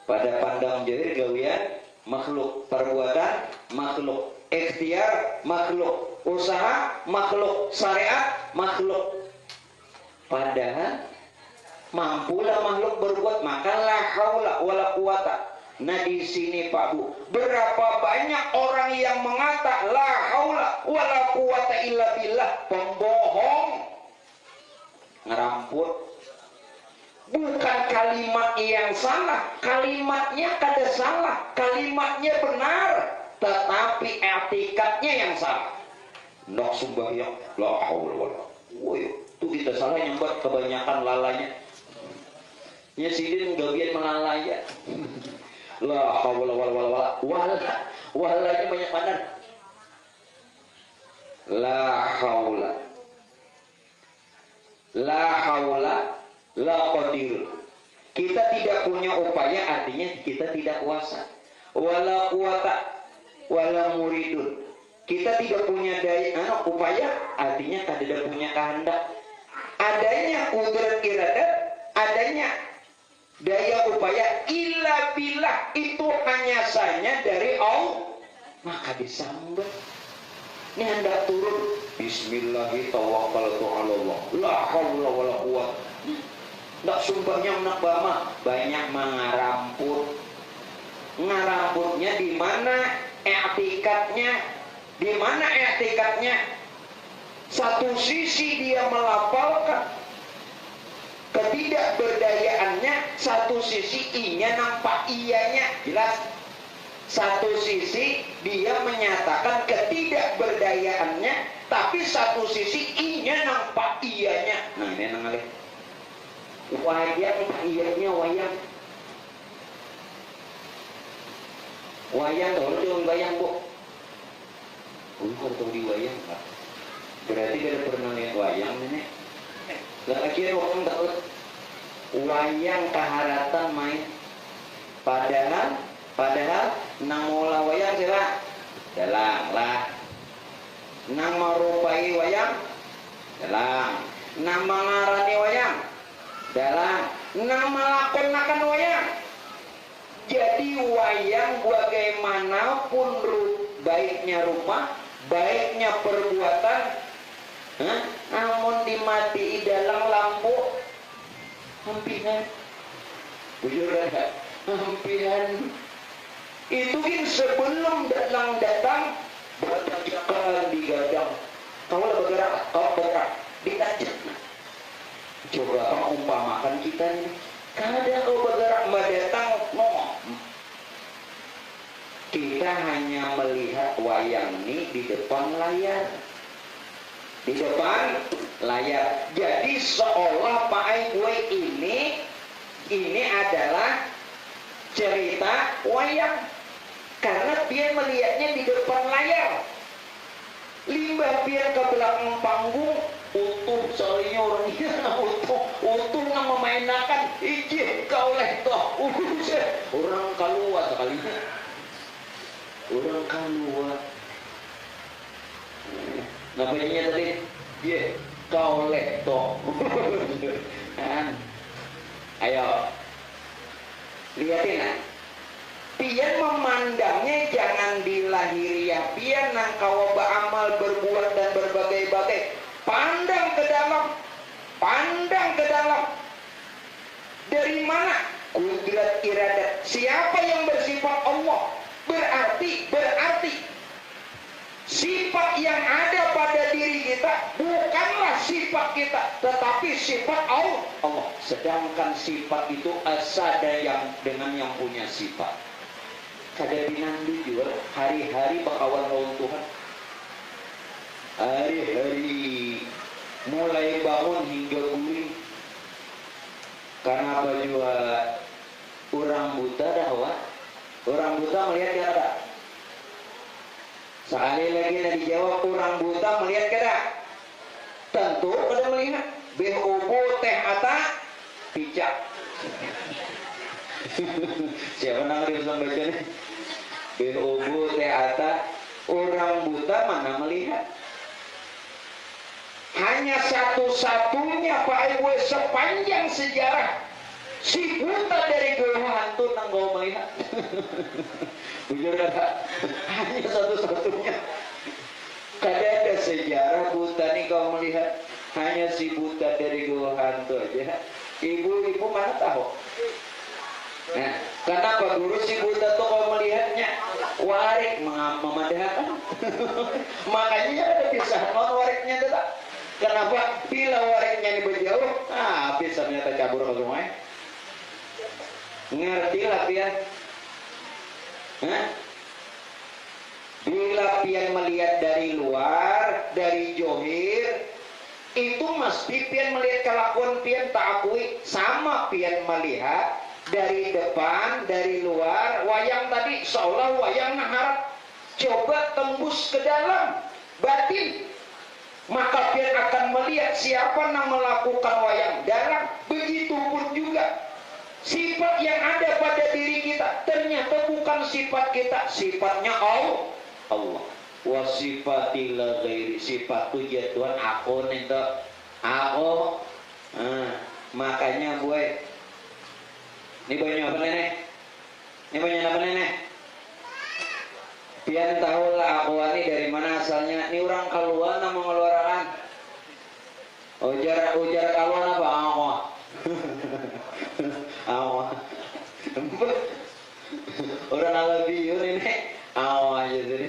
Pada pandang jahir gawian makhluk, perbuatan makhluk, ikhtiar makhluk, usaha makhluk, syariat makhluk. Padahal mampulah makhluk berbuat, maka la haula wala quwata. Nah di sini Pak Bu, berapa banyak orang yang mengata la haula wala quwata illa billah, pembohong, ngeramput. Bukan kalimat yang salah, kalimatnya kada salah, kalimatnya benar, tetapi etikatnya yang salah. Nak sembahyang, la haula wala. Woi, tuh kita salah nyembat kebanyakan lalanya. Ya sidin gawian melalaya. La haula wala walanya banyak padan. La haula la qadir. Kita tidak punya upaya, artinya kita tidak kuasa. Wala quwata wala muridun. Kita tidak punya daya upaya, artinya tidak punya kehendak. Adanya kudrat iradat, adanya daya upaya illa billah, itu hanya saja dari Allah. Maka disambut. Ini hendak turun. Bismillahi tawakkaltu 'ala Allah. La haula wala quwwata. Ndak sumbahnya nak bama, banyak mengaramput. Ngaramputnya di mana i'tikadnya? Di mana i'tikadnya? Satu sisi dia melafalkan ketidakberdayaannya, satu sisi inya nampak iyanya, jelas. Satu sisi dia menyatakan ketidakberdayaannya, tapi satu sisi inya nampak iyanya. Nah ini nangalih wayang, iyanya wayang. Wayang tahu dong wayang Bu. Tahu di wayang Pak. Berarti kada pernah lihat wayang nenek. Gak akhirnya orang tahu wayang kaharatan main. Padahal nang mola wayang siapa? Dalang lah. Nang marupai wayang dalang. Nang mangarani wayang dalang. Nang melakonakan wayang. Jadi wayang bagaimanapun baiknya rumah, baiknya perbuatan, namun dimati dalang lampu hampiran. Bujur ada hampiran. Itu kan sebelum dalang datang bertajakan digadang. Kamu lah bergerak, kau bergerak ditajak. Coba kamu umpamakan kita ini. Kada kau bergerak mendatang, no. Kita hanya melihat wayang ini di depan layar. Di depan layar. Jadi seolah Pak Ai gue ini adalah cerita wayang. Karena dia melihatnya di depan layar. Limbah biar ke belakang panggung, utuh soalnya orangnya utuh nggak memainkan. Ijih kau letoh, orang keluar sekali. Orang keluar. Namanya tadi, dia kau letoh. Ayo, lihatin. Pian memandangnya jangan dilahiriah. Pian nang kau beramal, berbuat dan berbagai-bagai. Pandang ke dalam. Pandang ke dalam. Dari mana? Kudrat iradat. Siapa yang bersifat Allah? Berarti sifat yang ada pada diri kita bukanlah sifat kita, tetapi sifat Allah. Sedangkan sifat itu asal yang dengan yang punya sifat. kada pinandi juga hari-hari bakawan lawan Tuhan, hari-hari mulai bangun hingga guling. Karena apa juga orang buta dah, Wak. Orang buta melihat kada? Sekali lagi nak dijawab, orang buta melihat kada? Tentu kada melihat. Behubu teh ata picak. Siapa nang bisa baca nih? Behubu teh ata, orang buta mana melihat? Hanya satu-satunya Pak Ibu sepanjang sejarah si buta dari goa hantu nang gak melihat. Bujur kata, hanya satu-satunya. Kada ada sejarah buta nih kau melihat, hanya si buta dari goa hantu aja. Ibu-ibu mana tahu? Nah, kenapa guru si buta tuh kau melihatnya? Warik memadahkan. Makanya ada kisah non wariknya tetap. Kenapa? Bila wariknya ini berjauh, habis ternyata cabur ke sungai. Ngerti lah pian? Bila pian melihat dari luar, dari johir, itu mesti pian melihat kelakuan pian tak akui. Sama pian melihat dari depan, dari luar, wayang tadi seolah wayang naharap. Coba tembus ke dalam batin, maka pian akan melihat siapa yang melakukan wayang dalam. Begitupun juga sifat yang ada pada diri kita ternyata bukan sifat kita, sifatnya Allah. Wa sifatil ghairi, sifat tujuan Tuhan aku nih aku. Makanya gue ini banyak apa nenek? Ini banyak apa nenek? Pian tahulah aku ini dari mana asalnya. Ini orang kaluan nama mengeluarkan. Ujar kaluan apa? Awak. Orang alabiyun ini awak aja jadi.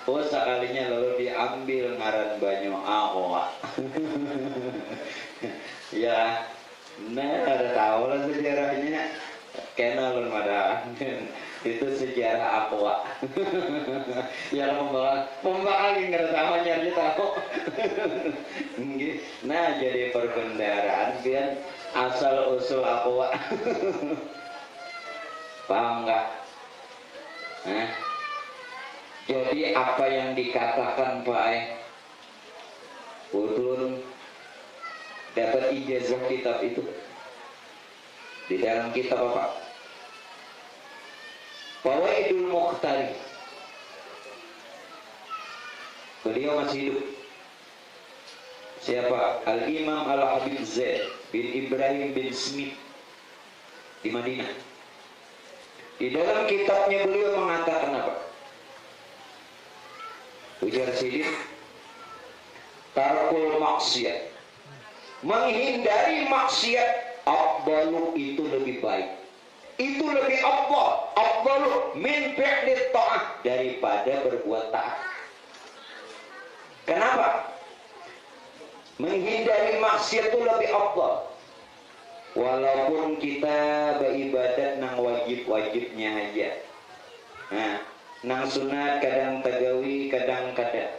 Oh sekalinya lalu diambil ngaran banyu awak. Ya, nah ada tahu lah sejarahnya. Kenal pada itu sejarah aqua. Ya membakal nggak tahu nyari tahu. Nah jadi perbendaharaan pian asal usul aqua. Paham nggak? Jadi apa yang dikatakan Pak Udun dapat ijazah kitab itu di dalam kitab apa? Fawaidul Mukhtari. Beliau masih hidup. Siapa? Al-Imam Al-Habib Zaid bin Ibrahim bin Smith di Madinah. Di dalam kitabnya beliau mengatakan apa? Ujar sidik, tarkul maksiat, menghindari maksiat, afdalu itu lebih baik, itu lebih afdalu min fi'lit ta'ah, daripada berbuat taat. Kenapa? Menghindari maksiat itu lebih afdal. Walaupun kita beribadat nang wajib-wajibnya aja. Nang sunat kadang tagawi kadang-kadang.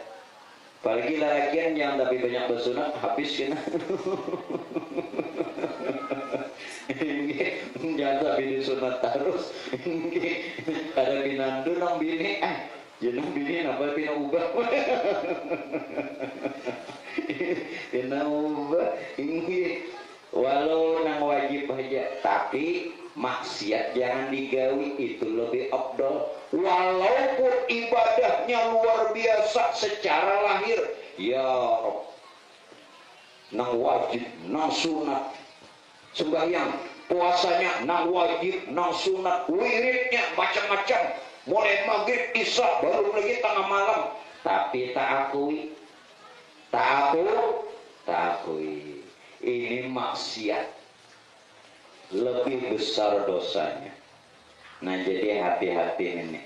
Apalagi lalakian yang tapi banyak bersunat habis kena. Jangan tapi disunat terus. Ada pinandu nang bini, jeneng bini apa pina ubah. Pina ubah ini walau nang wajib aja, tapi maksiat jangan digawi, itu lebih afdal. Walaupun ibadahnya luar biasa secara lahir, ya Rob, nang wajib, nang sunat, sembahyang, puasanya nang wajib, nang sunat, wiridnya macam-macam, mulai maghrib, isya, baru lagi tengah malam, tapi tak akui, ini maksiat, lebih besar dosanya. Nah jadi hati-hati ini,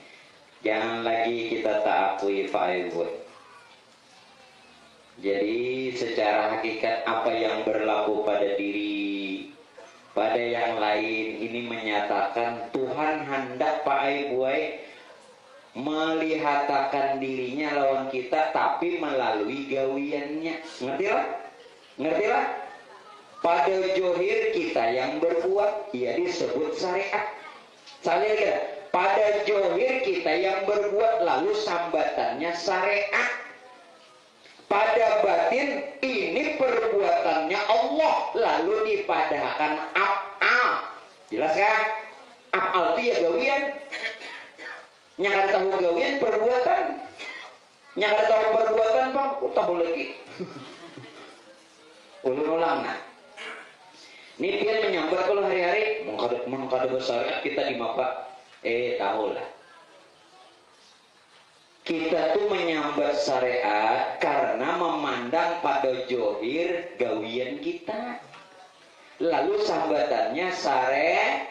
jangan lagi kita tak akui Pak Ibu. Jadi secara hakikat apa yang berlaku pada diri, pada yang lain, ini menyatakan Tuhan hendak Pak Ibu melihatakan dirinya lawan kita, tapi melalui gawiannya. Ngerti lah? Ngerti lah? Pada johir kita yang berbuat, ia disebut syariat. Salih kita. Pada johir kita yang berbuat, lalu sambatannya syariat. Pada batin, ini perbuatannya Allah, lalu dipadahkan af'al. Jelas kan? Af'al itu ya gawian. Yang ada tahu gawian perbuatan. Yang ada tahu perbuatan bang, tahu lagi. Ulang-ulang nah. Ini pian menyambar kalau hari-hari mengkada besar kita di mapa. Tahu lah. Kita tuh menyambar syariat karena memandang pada johir gawian kita. Lalu sambatannya syariat.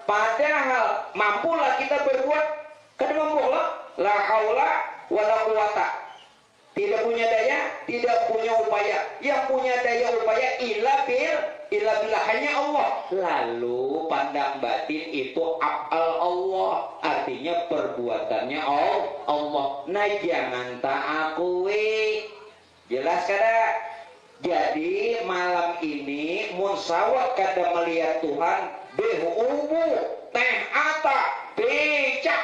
Padahal mampulah kita berbuat, kan mampulah, la haula wala quwata. Tidak punya daya, tidak punya upaya. Yang punya daya upaya illa billah, hanya Allah. Lalu pandang batin itu af'al Allah, artinya perbuatannya Allah. Nah jangan tak akui. Jelas kada? Jadi malam ini musawat kada melihat Tuhan behubu teh ata becak.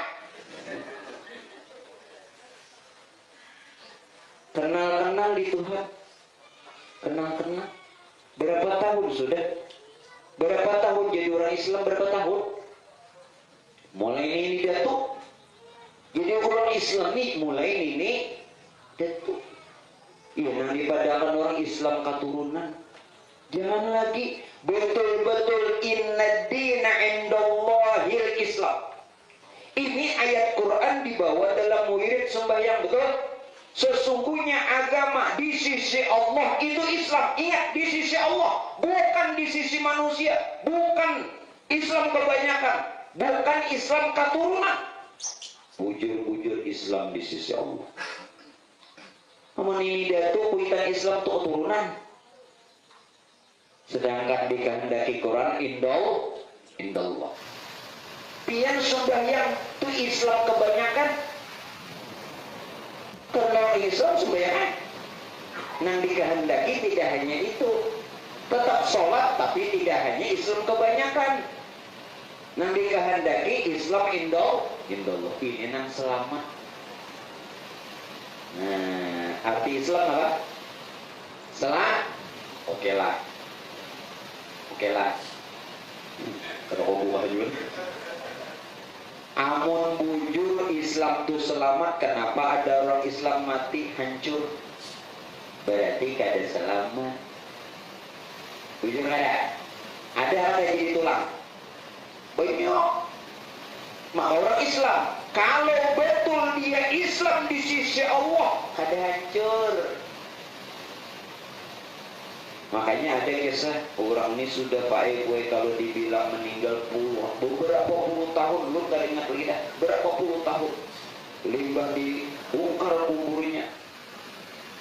Kenal-kenal di Tuhan. Kenal-kenal. Berapa tahun sudah? Berapa tahun jadi orang Islam? Berapa tahun? Mulai ini datuk. Jadi orang Islam ini mulai ini datuk. Iya, nanti padahal orang Islam keturunan. Jangan lagi betul-betul inna dina indallahil Islam. Ini ayat Quran dibawa dalam wirid sembahyang, betul? Sesungguhnya agama di sisi Allah itu Islam. Ingat, di sisi Allah, bukan di sisi manusia, bukan Islam kebanyakan, bukan Islam keturunan. Bujur-bujur Islam di sisi Allah. Namun ini datu kuitan Islam itu keturunan. Sedangkan dikehendaki Quran indallah. Pian sembahyang itu Islam kebanyakan. Karena Islam sembahyang. Nang dikehendaki tidak hanya itu. Tetap sholat tapi tidak hanya Islam kebanyakan. Nang dikehendaki Islam indallah. Ini nang selamat. Nah, arti Islam apa? Oke lah. Kalau kau buka juga. Amun bujur Islam itu selamat, kenapa ada orang Islam mati hancur? Berarti kada selamat. Bujur kada? Ada jadi tulang. Banyak. Maka orang Islam, kalau betul dia Islam di sisi Allah, kada hancur. Makanya ada kisah orang ini sudah baik, kalau dibilang meninggal beberapa puluh tahun, lu gak ingat lagi dah, berapa puluh tahun limbah dibongkar kuburnya,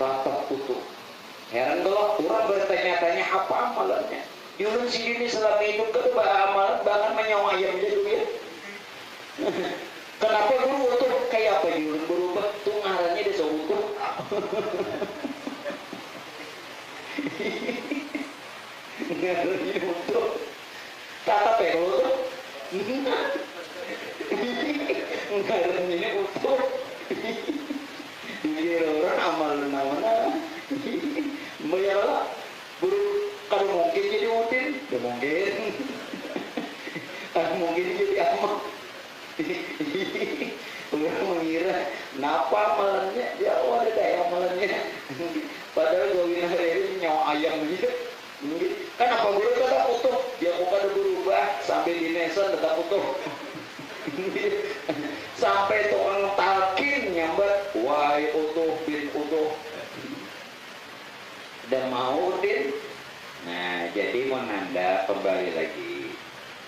tatap utuh. Heran kalau orang bertanya-tanya apa amalannya. Yulun sini selama hidup kedua amalan bahkan menyawa ayam aja dulu ya. Kenapa guru utuh? Kayak apa Yulun berubah? Tuh ngarannya dia seutuh. Ngarannya utuh. Tatap ya kalau utuh. Ngarannya utuh. Jadi orang amal mana? Bayarlah. Kalau mungkin jadi udin, ya mungkin. Kalau mungkin jadi amal. Orang mengira napa amalannya, ya ada daya amalannya. Padahal gawin hari ini nyawa ayam gitu. Kan apa guru tetap utuh, dia bukan berubah sampai di Nesa tetap utuh. Sampai tukang talkin nyambat, wahai utuh bin utuh. Dan mau din. Nah, jadi menanda kembali lagi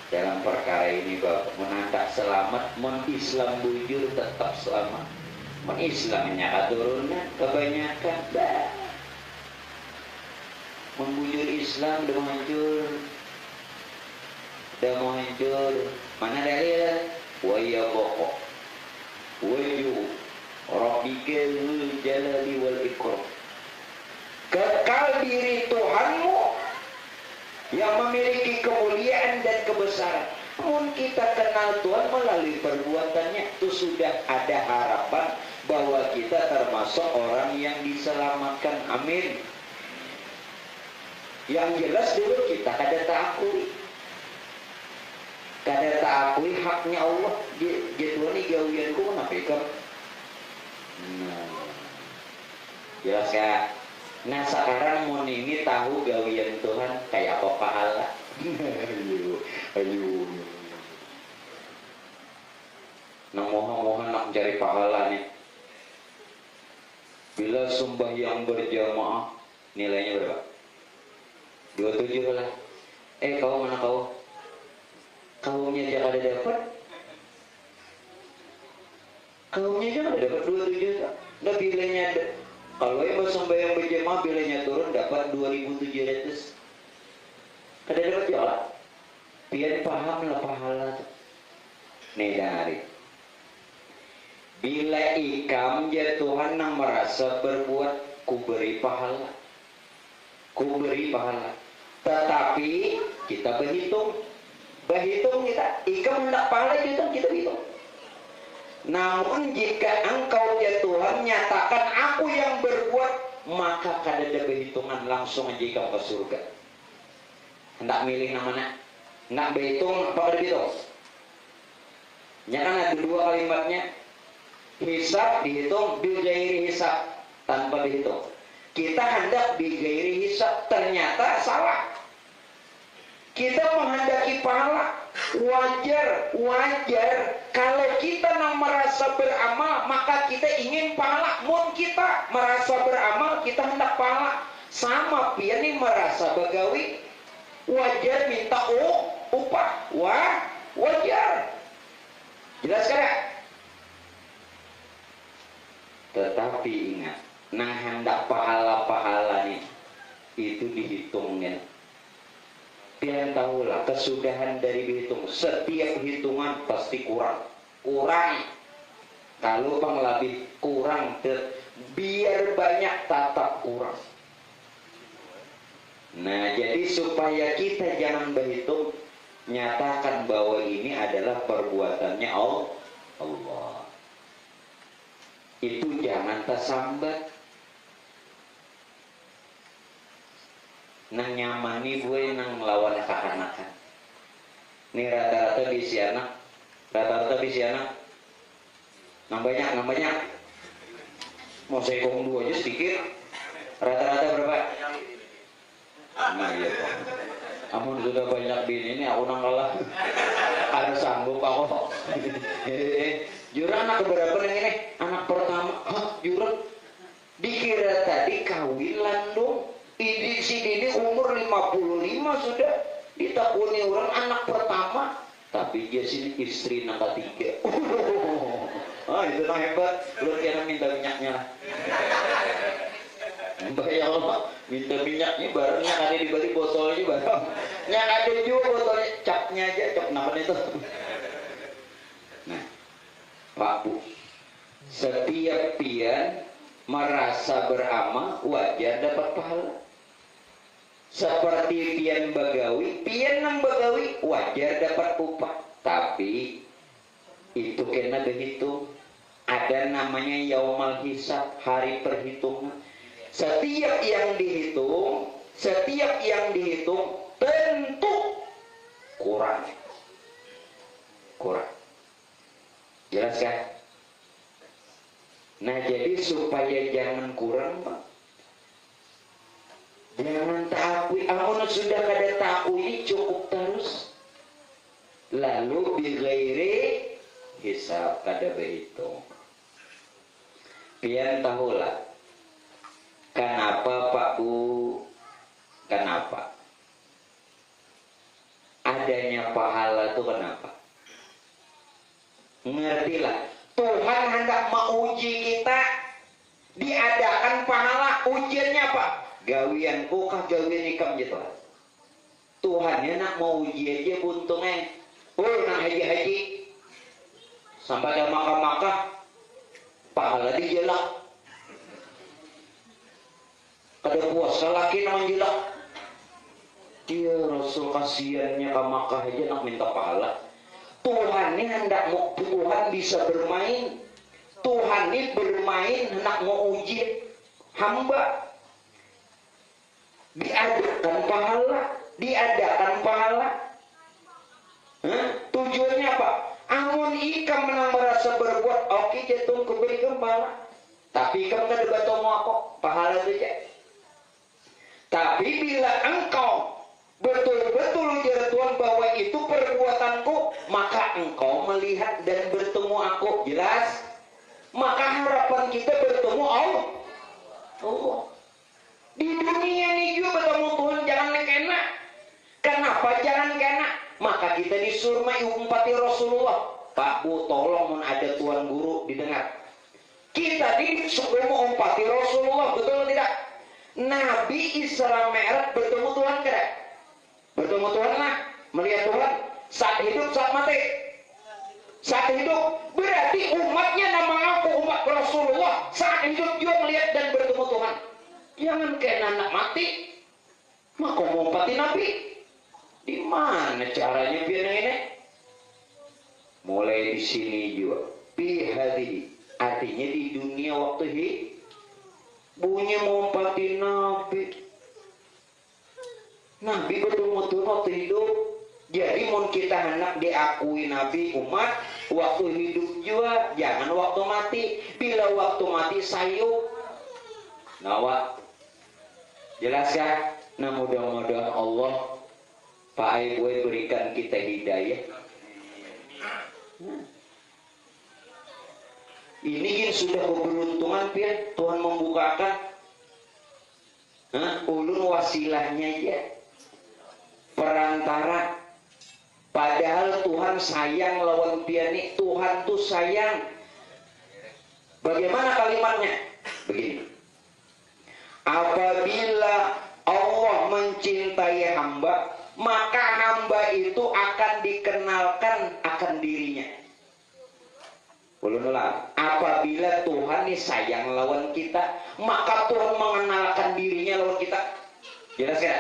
dalam perkara ini Bapak, menanda selamat, Islam bujur tetap selamat. Islamnya keturunan kebanyakan dah. Membujur Islam udah mau hancur. Mana dalil? Wa ya boko waju rabbikal jalali wal ikram. Kekal diri Tuhanmu yang memiliki kemuliaan dan kebesaran. Namun kita kenal Tuhan melalui perbuatannya, itu sudah ada harapan bahwa kita termasuk orang yang diselamatkan. Amin. Yang jelas dulu kita kada takui. Kada takui haknya Allah. Gitu nih gawianku kenapa ikan? Jelas ya. Nah sekarang mau ini tahu gawian Tuhan kayak apa pahala. Ayo. Nang mohon nak cari pahala nih. Bila sembahyang berjamaah nilainya berapa? 27 lah. Kau mana kau? Kaunya aja kada dapat. Kaunya aja kada dapat 27. Nah bilanya ada. Kalau yang sembahyang berjamaah bilanya turun dapat 2.700. Kada dapat jualan. Biar paham lah pahala tuh. Nih dari. Bila ikam ya Tuhan yang merasa berbuat, ku beri pahala. Ku beri pahala. Tetapi kita berhitung kita. Ikam hendak pahala kita hitung. Namun jika engkau ya Tuhan nyatakan aku yang berbuat, maka kada ada perhitungan, langsung aja ikam ke surga. Hendak milih namanya. Hendak berhitung apa kada berhitung? Ya kan ada dua kalimatnya. Hisab dihitung, bigairi hisab tanpa dihitung. Kita hendak bigairi hisab, ternyata salah. Kita menghendaki pahala. Wajar kalau kita nak merasa beramal maka kita ingin pahala. Mun kita merasa beramal kita hendak pahala. Sama pian ini merasa begawi, wajar minta upah. Wajar. Jelas kan? Tetapi ingat, nah hendak pahala-pahala nih itu dihitungnya. Pian tahulah kesudahan dari dihitung. Setiap hitungan pasti kurang. Kalau penglebih kurang, biar banyak tatap kurang. Nah jadi supaya kita jangan berhitung, nyatakan bahwa ini adalah perbuatannya Allah. Itu jangan tersambat. Nang nyamani gue nang melawan kekanakan. Ini rata-rata bisi anak. Nang banyak. Mau saya kong 2 aja sedikit. Rata-rata berapa? Nah iya Pak. Amun sudah banyak bini ini aku nang kalah. Ada sanggup aku. Jurang anak keberapa yang ini? Anak pertama. Jurang? Dikira tadi kawilan dong. Si Dini umur 55 sudah ditakuni orang anak pertama, tapi dia sini istri nomor 3. Itu nah hebat. Lu kira minta minyaknya lah. Ya Allah, minta minyaknya barangnya ada di balik botolnya barang. Yang ada juga botolnya capnya aja, cap namanya itu. Nah, Pak Bu, setiap pian merasa beramal wajar dapat pahala. Seperti pian nang bagawi wajar dapat upah. Tapi itu kena begitu. Ada namanya yaumal hisab, hari perhitungan. Setiap yang dihitung tentu kurang. Jelas kan? Nah jadi supaya jangan kurang Pak, jangan takui. Amun sudah kada takui cukup terus. Lalu bighairi hisab kada berhitung. Pian tahulah kenapa Pak Bu, kenapa adanya pahala itu kenapa? Ngertilah, Tuhan hendak menguji kita, diadakan pahala. Ujiannya apa? Gawianku kah gawian ikam gitu. Tuhannya nak mau uji aja buntungnya. Oh, nang haji-haji sampai ada Makkah-Makkah pahala dijelak. Kada puas laki namanya jelak. Dia Rasul kasihannya ke Makkah aja nak minta pahala. Tuhan ini hendak mau Tuhan bisa bermain. Tuhan ini bermain hendak mau uji hamba. Diadakan pahala. Tujuannya apa? Amun ikam menang merasa berbuat oke jatuh keberi pahala. Tapi ikam kada bertemu apa pahala saja. Tapi bila engkau betul-betul ujar Tuhan bahwa itu perbuatanku, maka engkau melihat dan bertemu aku. Jelas? Maka harapan kita bertemu Allah. Di dunia ini juga bertemu Tuhan, jangan enak. Kenapa jangan enak? Maka kita disuruh mengumpati Rasulullah. Pak Bu, tolong mun ada Tuan Guru didengar. Kita disuruh mengumpati Rasulullah, betul atau tidak? Nabi Isra Mi'raj bertemu Tuhan tidak? Bertemu Tuhan lah, melihat Tuhan saat hidup, saat mati. Saat hidup berarti umatnya nama aku umat Rasulullah saat hidup juga melihat dan bertemu Tuhan. Jangan kayak anak mati maka mau pati Nabi. Di mana caranya biar ini? Mulai di sini juga. Bihadi artinya di dunia waktu hidup bunyi mau pati Nabi. Nabi bertemu Tuhan waktu hidup. Jadi mau kita hendak diakui Nabi umat waktu hidup juga, jangan waktu mati. Bila waktu mati sayup nawa. Jelas ya? Nah mudah-mudahan Allah Pak Ibu berikan kita hidayah. Ini kan sudah keberuntungan pian Tuhan membukakan ulun wasilahnya aja perantara. Padahal Tuhan sayang lawan piani. Tuhan tuh sayang. Bagaimana kalimatnya? Begini. Apabila Allah mencintai hamba, maka hamba itu akan dikenalkan akan dirinya. Ulun-ulang. Apabila Tuhan ini sayang lawan kita, maka Tuhan mengenalkan dirinya lawan kita. Jelas ya?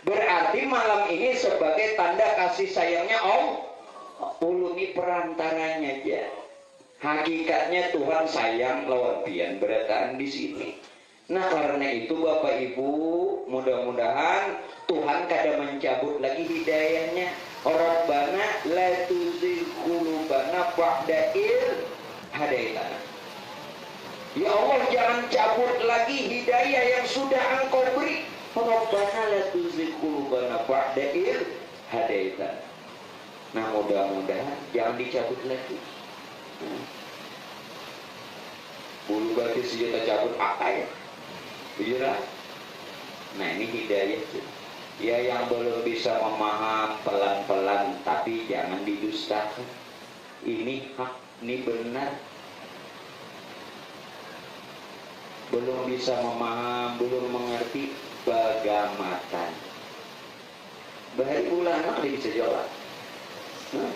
Berarti malam ini sebagai tanda kasih sayangnya Allah. Ulun ini perantaranya aja. Hakikatnya Tuhan sayang lawan pian berataan di sini. Nah karena itu Bapak Ibu, mudah-mudahan Tuhan kada mencabut lagi hidayahnya. Rabbana la tuzigh qulubana ba'da idh hadaitana. Ya Allah, jangan cabut lagi hidayah yang sudah Engkau beri. Rabbana la tuzigh qulubana ba'da idh hadaitana. Nah mudah-mudahan jangan dicabut lagi. Bulu batis senjata cabut pakai. Iya. Nah ini hidayah. Ya yang belum bisa memaham pelan-pelan, tapi jangan didustakan. Ini hak, ini benar. Belum bisa memaham, belum mengerti bagamatan. Bahari ulama dia bisa jawab.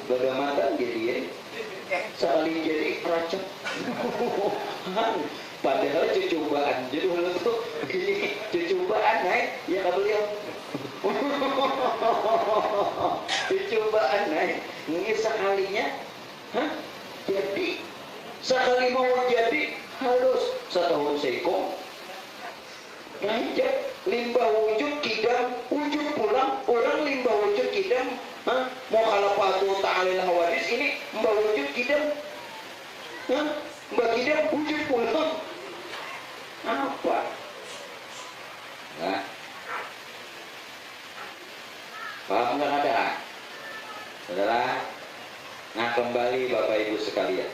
Bagamatan jadi ya. Sekali jadi raja. Padahal cecubaan. Jadi waktu itu ini cecubaan naik ya kata beliau. Cecubaan naik. Ini sekalinya jadi sekali mau jadi harus setahun seko. Ngajak limbah wujud kidam wujud pulang orang limbah wujud kidam mau kalau patuh ta'alil hawadis ini mbak wujud kidam mbak kidam wujud pulang apa nah paham nggak ada saudara. Nah kembali Bapak Ibu sekalian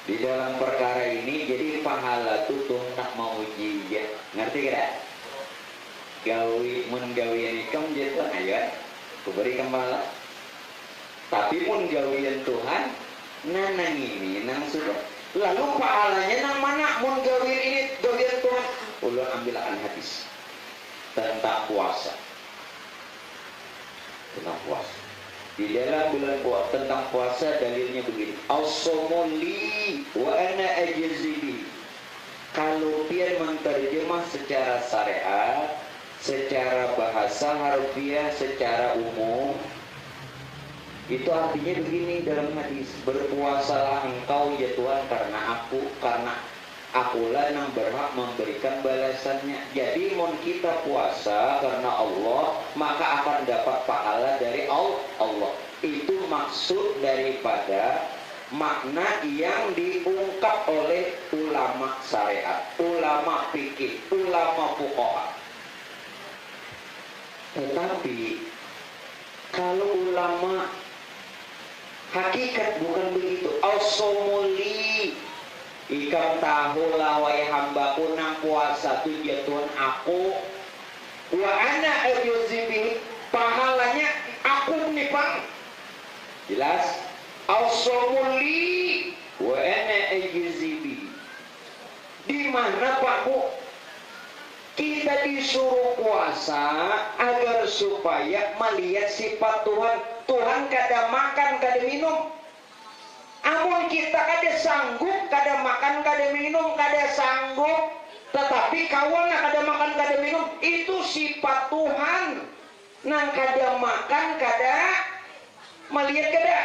di dalam perkara ini, jadi pahala itu Tuhan tak mau uji ya. Ngerti kira? Gawi menggawian ikam jadi Tuhan ayo kuberi kembali. Tapi pun gawian Tuhan nang ini nang sudah. Lalu pahalanya nang mana? Mun gawian ini gawian Tuhan. Ulun ambil akan hadis tentang puasa. tentang puasa. Di dalam bulan puasa, tentang puasa dalilnya begini. As-shaumu li wa ana ajzi bihi. Kalau dia menterjemah secara syariat, secara bahasa harfiah, secara umum, itu artinya begini dalam hadis. Berpuasalah engkau ya Tuhan karena akulah yang berhak memberikan balasannya. Jadi mau kita puasa karena Allah, maka akan dapat pahala dari Allah. Itu maksud daripada makna yang diungkap oleh ulama syariat, ulama fikih, ulama fuqaha. Tetapi kalau ulama hakikat bukan begitu. As-shomuli, ikam tahu lawai hambaku nang puasa tujuan Tuhan aku. Wa ana ajzibi, pahalanya aku nih Bang. Jelas? As-shomuli wa ana ajzibi. Di mana Pak Bu? Kita disuruh puasa agar supaya melihat sifat Tuhan. Tuhan kada makan, kada minum. Amun kita kada sanggup, kada makan, kada minum, kada sanggup. Tetapi kawan kada makan, kada minum, itu sifat Tuhan. Nang kada makan, kada melihat, kada.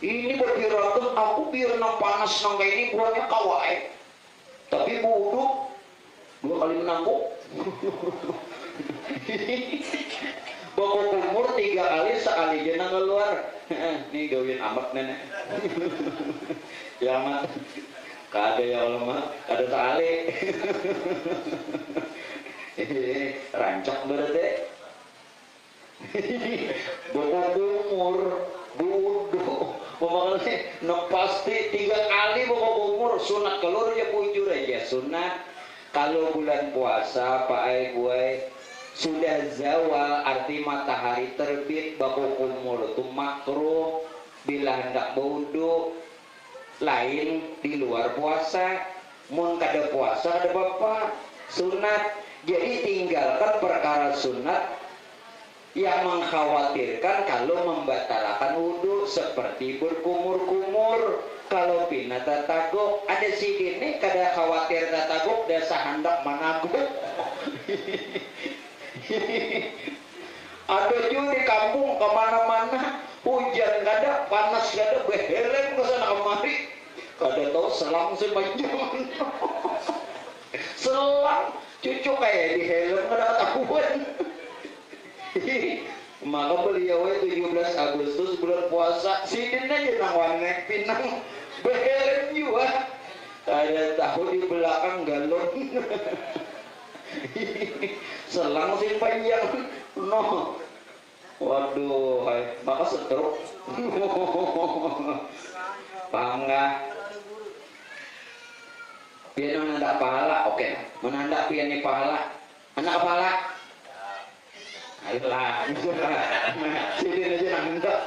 Ini berpirakan aku biar nang panas nang kayak ini buahnya kawai. Tapi bodoh 2 kali menangkuk. Bawa umur 3 kali, sekali aja nang keluar. Nih gawin amat nenek. Ya amat. Kada ya Allah mah, kada sekali. Rancak berarti. Bawa umur bodoh. Pemakalnya nok pasti 3 kali bawa umur sunat kelur ya pujur aja sunat. Kalau bulan puasa Pak Ai gue sudah zawal arti matahari terbit baku kumur itu makruh bila hendak bodoh lain di luar puasa. Mun kada puasa ada bapak sunat. Jadi tinggalkan perkara sunat yang mengkhawatirkan kalau membatalkan wudhu seperti berkumur-kumur. Kalau pina tatagok ada si gini kada khawatir tatagok dasa hendak managok. Ada juga di kampung kemana-mana hujan kada, panas kada, behelem ke sana kemari. Kada tahu selang sepanjang. Selang cucu kayak di helm kada tahuan. Maka beliau 17 Agustus bulan puasa sidin aja nang wanek pinang behelm juga. Kada tahu di belakang galon. Selang sing panjang no. Waduh, maka setruk. Bangga. Pian menanda pahala, oke. Menanda pian ni pahala. Anak pahala. Ayolah, sini aja hendak.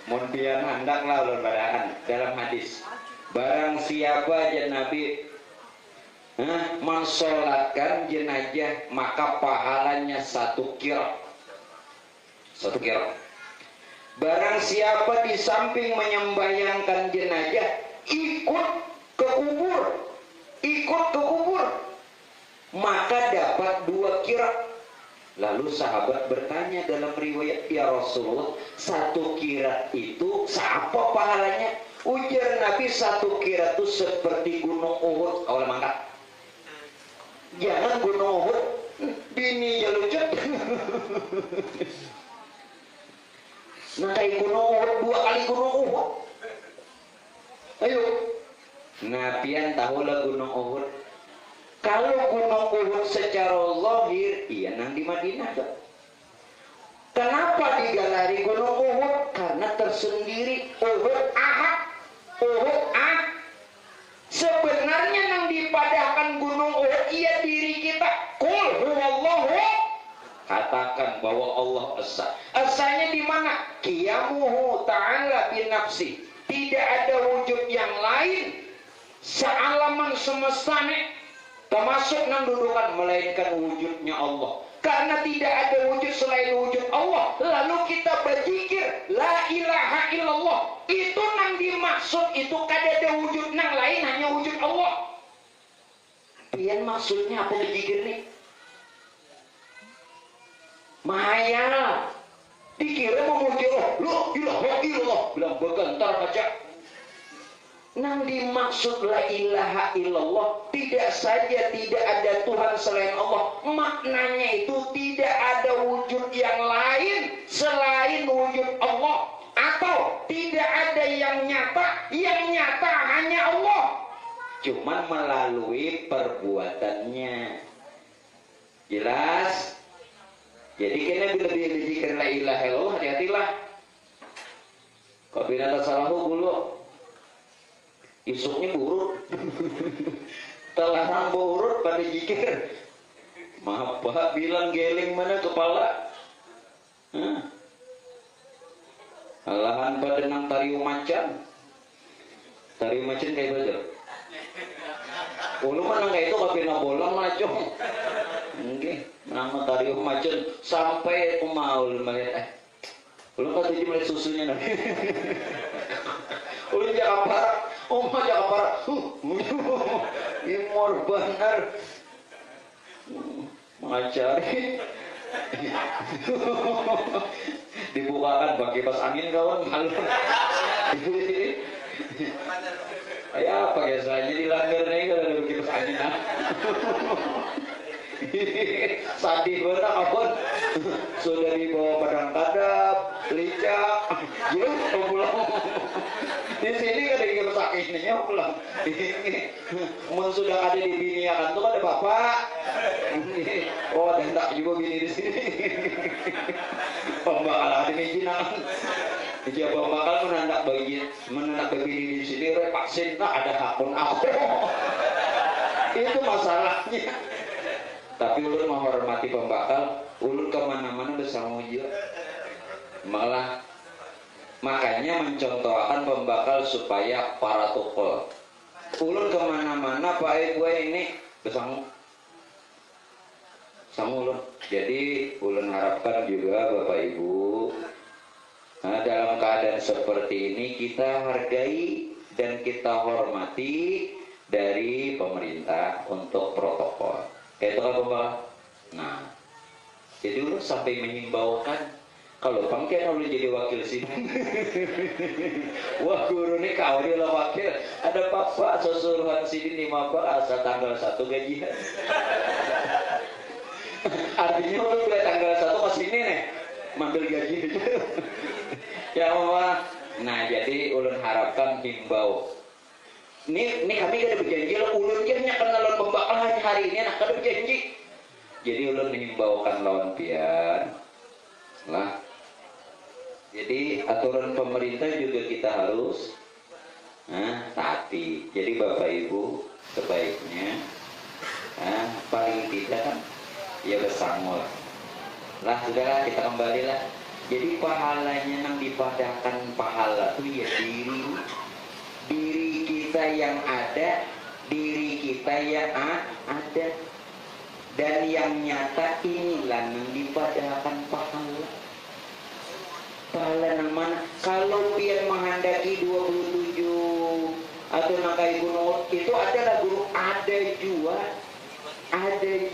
Mun pian hendak lah ulun badaan dalam hadis. Barang siapa aja Nabi mensolatkan jenazah maka pahalanya 1 kira. 1 kira. Barang siapa di samping menyembahyangkan jenazah ikut ke kubur maka dapat 2 kira. Lalu sahabat bertanya dalam riwayat, ya Rasulullah 1 kira itu siapa pahalanya? Ujar Nabi 1 kira itu seperti gunung Uhud. Awal mangkat jangan gunung Uhud bini jalucut. Nah kayak gunung Uhud 2 kali gunung Uhud. Ayo nah pian tahulah gunung Uhud. Kalau gunung Uhud secara zahir iya nang di Madinah tuh. Kenapa digelari gunung Uhud? Karena tersendiri. Uhud ahad, Uhud ahad. Sebenarnya nang dipadahkan gunung Uhud iya diri kita. Qul huwallahu. Katakan bahwa Allah esa. Esanya di mana? Qiyamuhu ta'ala binafsi. Tidak ada wujud yang lain sealaman semesta ini termasuk nang dudukan melainkan wujudnya Allah. Karena tidak ada wujud selain wujud Allah. Lalu kita berzikir la ilaha illallah. Itu nang dimaksud itu kada ada wujud nang lain, hanya wujud Allah. Pian maksudnya apa berzikir nih? Mahayal. Dikira memuji Allah. La ilaha illallah. Bilang bergentar baca. Nang dimaksud la ilaha illallah tidak saja tidak ada Tuhan selain Allah, maknanya itu tidak ada wujud yang lain selain wujud Allah, atau tidak ada yang nyata hanya Allah, cuman melalui perbuatannya. Jelas? Jadi kita bila berzikir la ilaha illallah, hati-hatilah. Kau binatang salahu dulu isuknya buruk. Telarang buruk pada zikir. Maaf Pak, bilang geling mana kepala? Alahan pada nang tariu macan. Tariu macan kayak baca. Ulu mana kayak itu kapina bolang macong. Oke, nama tariu macan sampai umaul melihat. Ulu kata jumlah susunya nanti. Ulu jangan parah. Oh, jangan parah. Imor benar. Mengacari. Dibukakan bagi kipas angin kawan. Apa biasanya dilanggar nih kalau ada kipas angin. Sadih benar kawan. Sudah dibawa padang kadap, licak, yuk pulang. Di sini kan ada kipas anginnya pulang. Mun sudah ada di biniakan tuh ada bapak. Oh, ada hendak juga bini di sini. Pembakal ada mijinan. Jika pembakal menandak bagi bini di sini, vaksin nah ada hakun aku. Itu masalahnya. Tapi ulun menghormati pembakal, ulun kemana-mana bersama dia. Malah makanya mencontohkan pembakal supaya para tokoh. Ulun kemana-mana Pak Ibu ini bersama ulun. Jadi ulun harapkan juga Bapak Ibu, dalam keadaan seperti ini kita hargai dan kita hormati dari pemerintah untuk protokol. Kayak itu kan Bapak. Nah, jadi ulun sampai menyimbaukan kalau pangkian ulun jadi wakil sini. Wah guru nih kau dia wakil. Ada bapak sesuruhan sini 5 asal tanggal 1 gajian. Artinya ulun mulai tanggal 1 ke sini nih manggil gaji. Ya Allah. Nah jadi ulun harapkan himbau. Ini kami kada berjanji lah ulun nya kenalan pembakal hari ini nak kada berjanji. Jadi ulun himbaukan lawan pian. Lah. Jadi aturan pemerintah juga kita harus taati. Jadi Bapak Ibu sebaiknya paling tidak kan ya bersangul. Lah sudahlah kita kembalilah. Jadi pahalanya nang dipadakan pahala itu ya diri kita yang ada, diri kita yang ada, dan yang nyata inilah nang dipadakan pahala. Pahala nang mana? Kalau pian menghendaki 27 atau nakai gunung itu adalah guru ada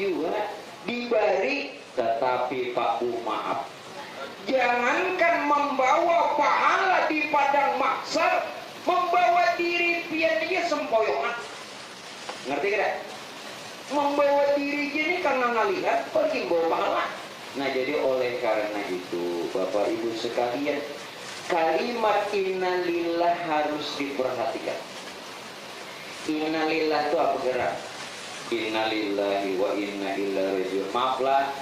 juga diberi, tetapi Pak Bu maaf. Jangankan membawa pahala di padang mahsyar, membawa diri pian aja sempoyongan. Ngerti tidak? Membawa diri ini karena ngalihat pergi bawa pahala. Nah jadi oleh karena itu Bapak Ibu sekalian, kalimat innalillah harus diperhatikan. Innalillah itu apa gerak? Innalillahi wa inna ilaihi raji'un. Maaflah,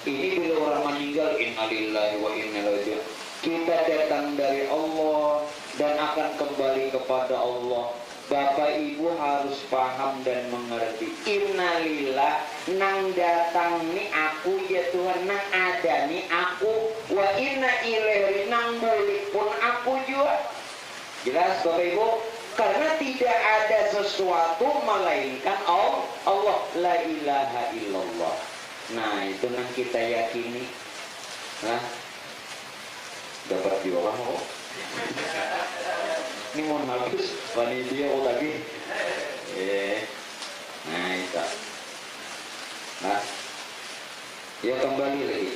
ini bila orang meninggal innalillahi wa inna ilaihi raji'un. Kita datang dari Allah dan akan kembali kepada Allah. Bapak Ibu harus paham dan mengerti. Innalillah, nang datang ni aku ya Tuhan, nang ada ni aku, wa inna ilaihi, nang balik pun aku juga. Jelas Bapak Ibu? Karena tidak ada sesuatu melainkan Allah, la ilaha illallah. Nah itu yang kita yakini. Nah dapat juga kok. Ini mau habis panitia kok lagi. Nah itu. Nah ya kembali lagi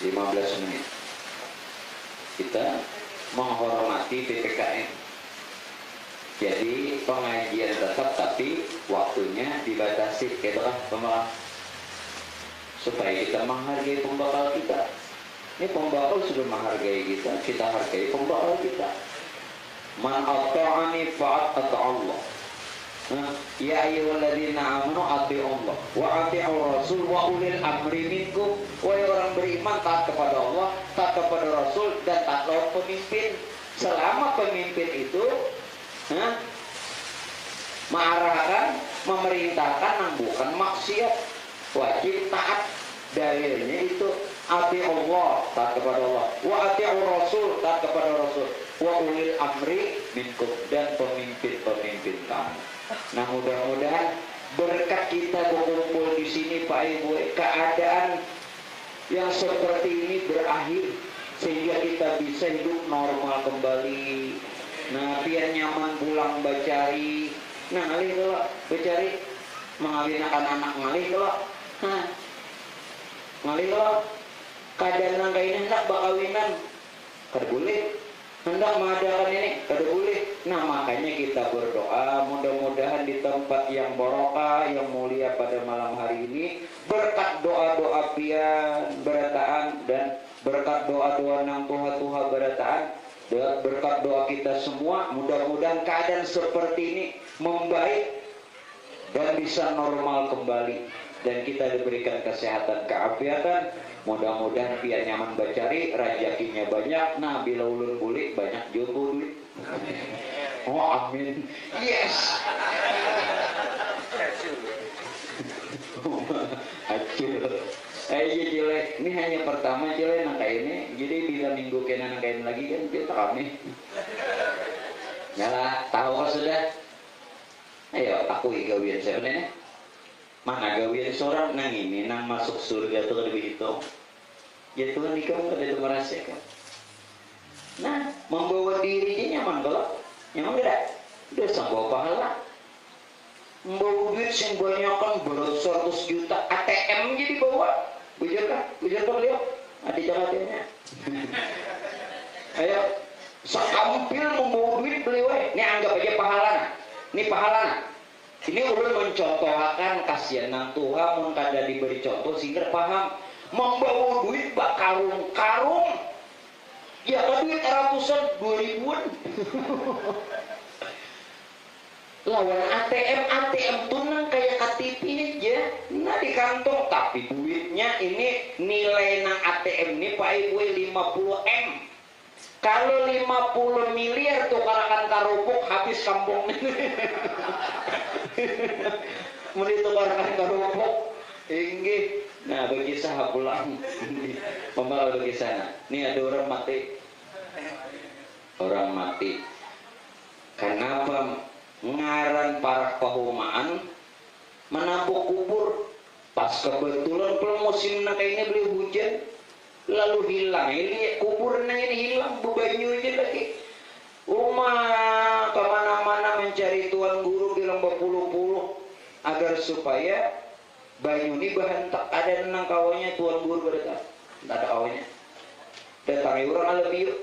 15 menit kita menghormati PPKM. Jadi pengajian tetap tapi waktunya dibatasi, gitu kan pemaaf. Supaya kita menghargai pembakal kita. Ini pembakal sudah menghargai kita, kita hargai pembakal kita. Man ata'ani fa'at Allah. Ya ayyuhalladzina amanu ati'u Allah wa ati'u Rasul wa ulil amri minkum. Wahai orang beriman, taat kepada Allah, taat kepada Rasul, dan taat lawan pemimpin. Selama pemimpin itu mengarahkan, memerintahkan yang bukan maksiat, wajib taat. Dalilnya itu ati'u Allah, taat kepada Allah, wa ati'u Rasul, taat kepada Rasul, wa ulil amri minkum, dan pemimpin-pemimpin kamu. Nah mudah-mudahan berkat kita berkumpul di sini Pak Ibu, keadaan yang seperti ini berakhir sehingga kita bisa hidup normal kembali. Nah biar nyaman pulang bacari. Nah ngalih kalau bacari mengawinkan anak ngalih kalau. Nah ngalih kalau keadaan nangka ini hendak bakawinan kada boleh, hendak mengadakan ini kada boleh. Nah makanya kita berdoa mudah-mudahan di tempat yang barokah yang mulia pada malam hari ini, berkat doa-doa pian berataan dan berkat doa-doa nang Tuhan berataan, berkat doa kita semua, mudah-mudahan keadaan seperti ini membaik dan bisa normal kembali, dan kita diberikan kesehatan keafiatan. Mudah-mudahan biar nyaman bacari, rajakinya banyak. Nah bila ulun bulik banyak jodoh duit. Oh amin. Yes. Acul. Iya jelek. Ini hanya pertama jelek nangka ini. Jadi bila minggu kena nangkain lagi kan kita kami. Nyala tahu kau sudah. Ayo aku igawian saya nih. Mana gawian seorang nang ini nang masuk surga tuh kada begitu. Ya Tuhan di kamu kada itu merasakan. Nah membawa dirinya nyaman kalau nyaman tidak. Udah sambil pahala. Membawa duit yang banyak kan beratus juta ATM jadi bawa. Bujur kan beliau. Adik jalannya. Ayo sekampil membawa duit beliau. Ini anggap aja pahala. Ini pahala. Ini ulun mencontohkan kasihan nang Tuhan mun kada diberi contoh sehingga paham. Membawa duit bak karung-karung. Ya kan duit ratusan 2000-an. Lawan ATM tuh nang kayak KTP aja. Nah di kantong tapi duitnya ini nilai nang ATM ini Pak Ibu 50 M. Kalau 50 miliar tuh karakan karupuk habis kampung ini. Menitu karakan karupuk. Inggih. Nah bagi sahabat pulang. Pembawa bagi sana. Ini ada orang mati. Orang mati. Kenapa ngaran para pahumaan menampuk kubur? Pas kebetulan musim nak ini beli hujan. Lalu hilang, ini kuburnya ini hilang, bebanyu aja lagi. Rumah kemana-mana mencari tuan guru bilang berpuluh-puluh agar supaya banyu ini bahantak. Ada nang kawannya tuan guru berdatang, tidak ada kawannya. Datangi orang lebih yuk.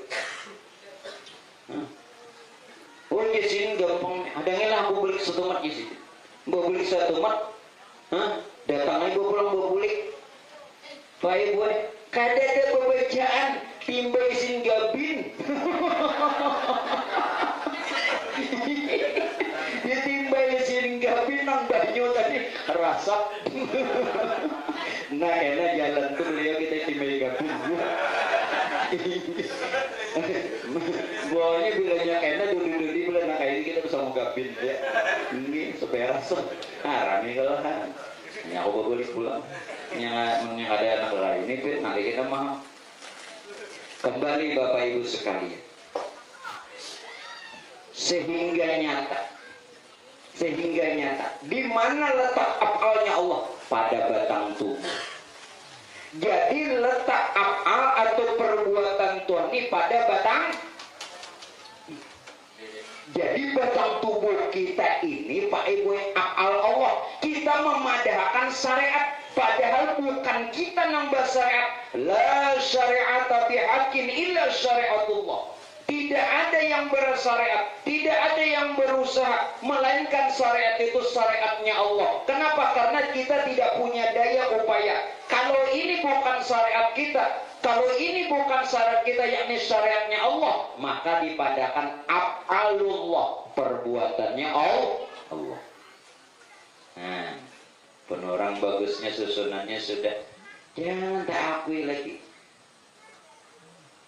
Oh di sini gampang, ada ngilang aku beli satu mat di sini. Bawa beli satu mat, datang aja pulang bawa beli. Baik gue. Kada ada pembacaan timbal isin gabin. Ya timbal isin gabin nang banyu tadi rasa. Nah enak jalan tuh beliau kita timbal gabin. Bawahnya bilanya enak duduk-duduk bila nak ini kita bisa mau gabin ya. Ini supaya rasa. Nah rame kalau kan. Ini aku boleh pulang. Yang ada anak lain ini nanti kita mau kembali Bapak Ibu sekalian, sehingga nyata di mana letak akalnya Allah. pada batang tubuh. Jadi letak af'al atau perbuatan Tuhan ini pada batang. Jadi batang tubuh kita ini Pak Ibu af'al Allah. Kita memadahkan syariat, padahal bukan kita nambah syariat. La syari'ata bihaqqin illa syari'atullah. Tidak ada yang bersyariat, tidak ada yang berusaha, melainkan syariat itu syariatnya Allah. Kenapa? Karena kita tidak punya daya upaya. Kalau ini bukan syariat kita, kalau ini bukan syariat kita, yakni syariatnya Allah, maka dipadahkan af'alullah, perbuatannya Allah. Nah, penorang bagusnya susunannya sudah, jangan tak akui lagi.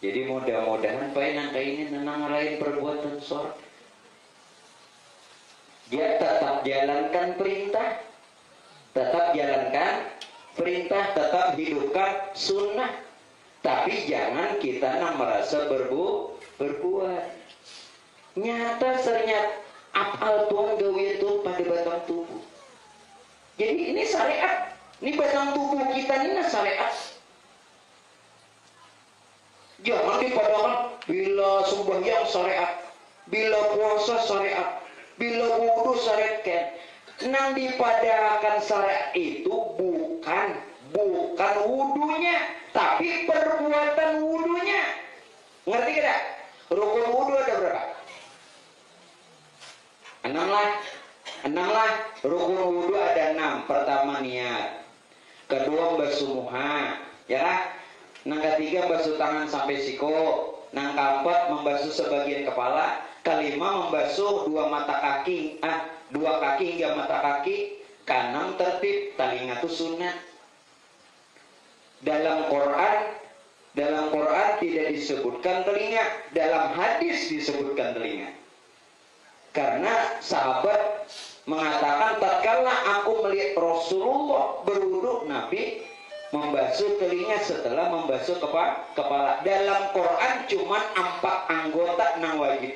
Jadi mudah-mudahan Pak Nangka ini tenang ngarahin perbuatan sholat. Dia tetap jalankan perintah, tetap jalankan perintah, tetap hidupkan sunnah. Tapi jangan kita merasa berbuat. Nyata ternyata af'al Tuhan gawe itu pada batang tubuh. Jadi ini syariat. Ini batang tubuh kita ini syariat. Jangan dipadahkan bila sembahyang syariat, bila puasa syariat, bila wudu syariat. Nang dipadahkan syariat itu bukan wudunya, tapi perbuatan wudunya. Ngerti tidak? Rukun wudu ada berapa? 6 lah. Rukun wudu ada 6. Pertama niat, kedua basuh muha, ya. Nang ketiga basuh tangan sampai siku, nang keempat membasuh sebagian kepala, kelima membasuh 2 kaki hingga mata kaki, kanan tertib, telinga itu sunat. Dalam Quran tidak disebutkan telinga, dalam hadis disebutkan telinga. Karena sahabat mengatakan tatkala aku melihat Rasulullah berwudu, Nabi membasuh telinga setelah membasuh kepala. Dalam Quran cuma 4 anggota nang wajib.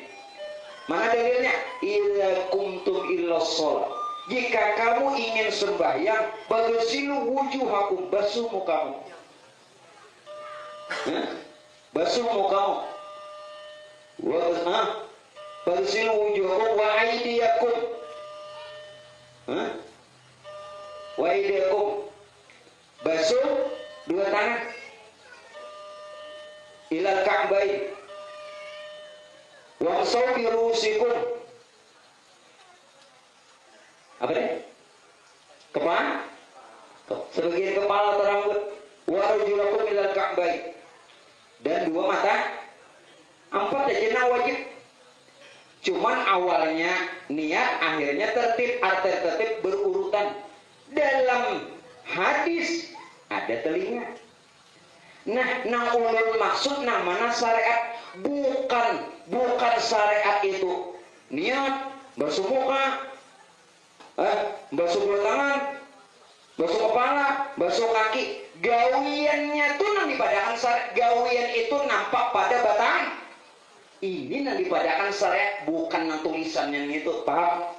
Mana dalilnya? Idza kumtum illa shalah. Jika kamu ingin sembahyang, bagsilu wujuhakum, basuh mukamu. Basuh mukamu. Bagsilu wujuhakum wa aydiyakum. Wa aydiyakum. Basuh 2 tangan ilal ka'bain wamsahu bi ru'usikum. Apa deh? Kepala? Sebagian kepala atau rambut. Wa arjulakum ilal ka'bain. Dan 2 mata. 4 aja wajib. Cuman awalnya niat, akhirnya tertib, arti tertib berurutan. Dalam hadis ada telinga. Nah ulun maksud mana syariat, bukan syariat itu niat basuh muka, basuh tangan, basuh kepala, basuh kaki. Gawiannya tuh nang dipadahkan syariat. Gawian itu nampak pada batang. Ini nang dipadahkan syariat, bukan nang tulisannya itu, paham?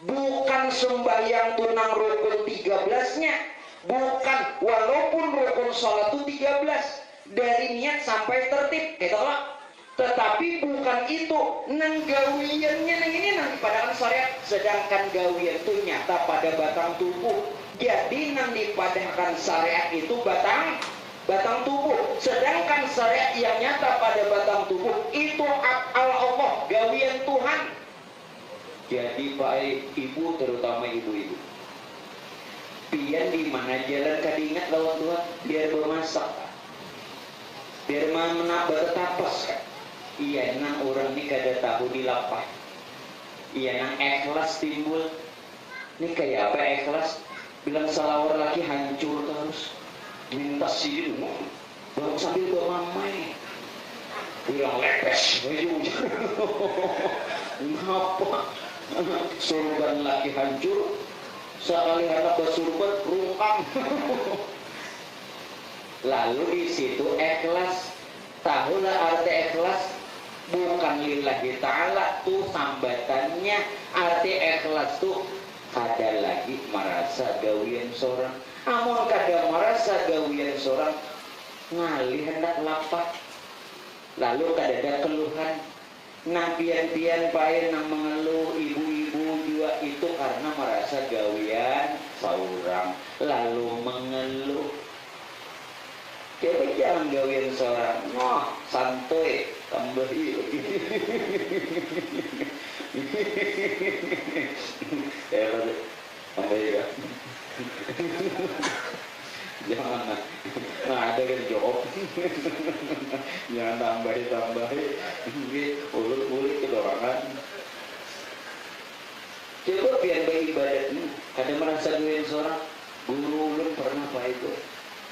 Bukan sembahyang tunang rukun 13-nya. Bukan, walaupun rukun sholat itu 13 dari niat sampai tertib, gitu lah. Tetapi bukan itu. Nang gawiannya nang ini nang dipadahkan syariat. Sedangkan gawian itu nyata pada batang tubuh. Jadi nang dipadahkan syariat itu batang tubuh. Sedangkan syariat yang nyata pada batang tubuh itu af'al Allah, gawian Tuhan. Jadi Pak Ibu, terutama ibu-ibu, pian di mana jalan kadingat lawan Tuhan, biar bermasak, biar menambah tapas kan. Iya nang orang ini kada tahu dilapah. Iya nang ikhlas timbul. Ini kayak apa ikhlas? Bilang salawar lagi hancur terus. Minta sih baru sambil bermamai. Bilang lepes. Ngapa? Surban lagi hancur. Sekali anak bersurban rungkang. Lalu di situ ikhlas. Tahulah arti ikhlas. Bukan lillahi ta'ala tuh sambatannya. Arti ikhlas tuh Kada lagi merasa gawian seorang, amun kada merasa gawian seorang ngalih hendak lapak, lalu kada ada keluhan. Nang pian-pian pae nang mengeluh ibu-ibu juga itu karena merasa gawian seorang lalu mengeluh. Coba jangan gawian seorang, noh santuy tambah ya. Jangan ada kan jawab. Jangan tambahi ulut kedorangan. Coba biar bayi ibadat ini ada merasa gawian seorang. Guru ulun pernah pak itu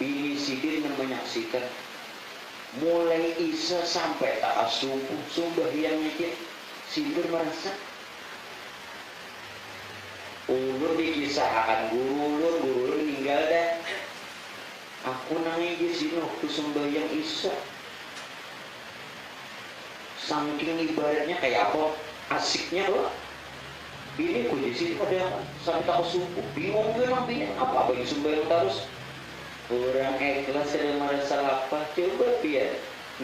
bini sidin yang menyaksikan mulai isya sampai tak subuh sembahyang mikir sidin merasa ulun dikisahkan guru ulun meninggal dah. Aku nangis di sini waktu sembahyang isya. Saking ibaratnya kayak apa? Asiknya loh. Bini ku di sini pada sampai tak subuh. Bingung memang bini apa yang sembahyang terus. Orang ikhlas dan merasa lapar. Coba biar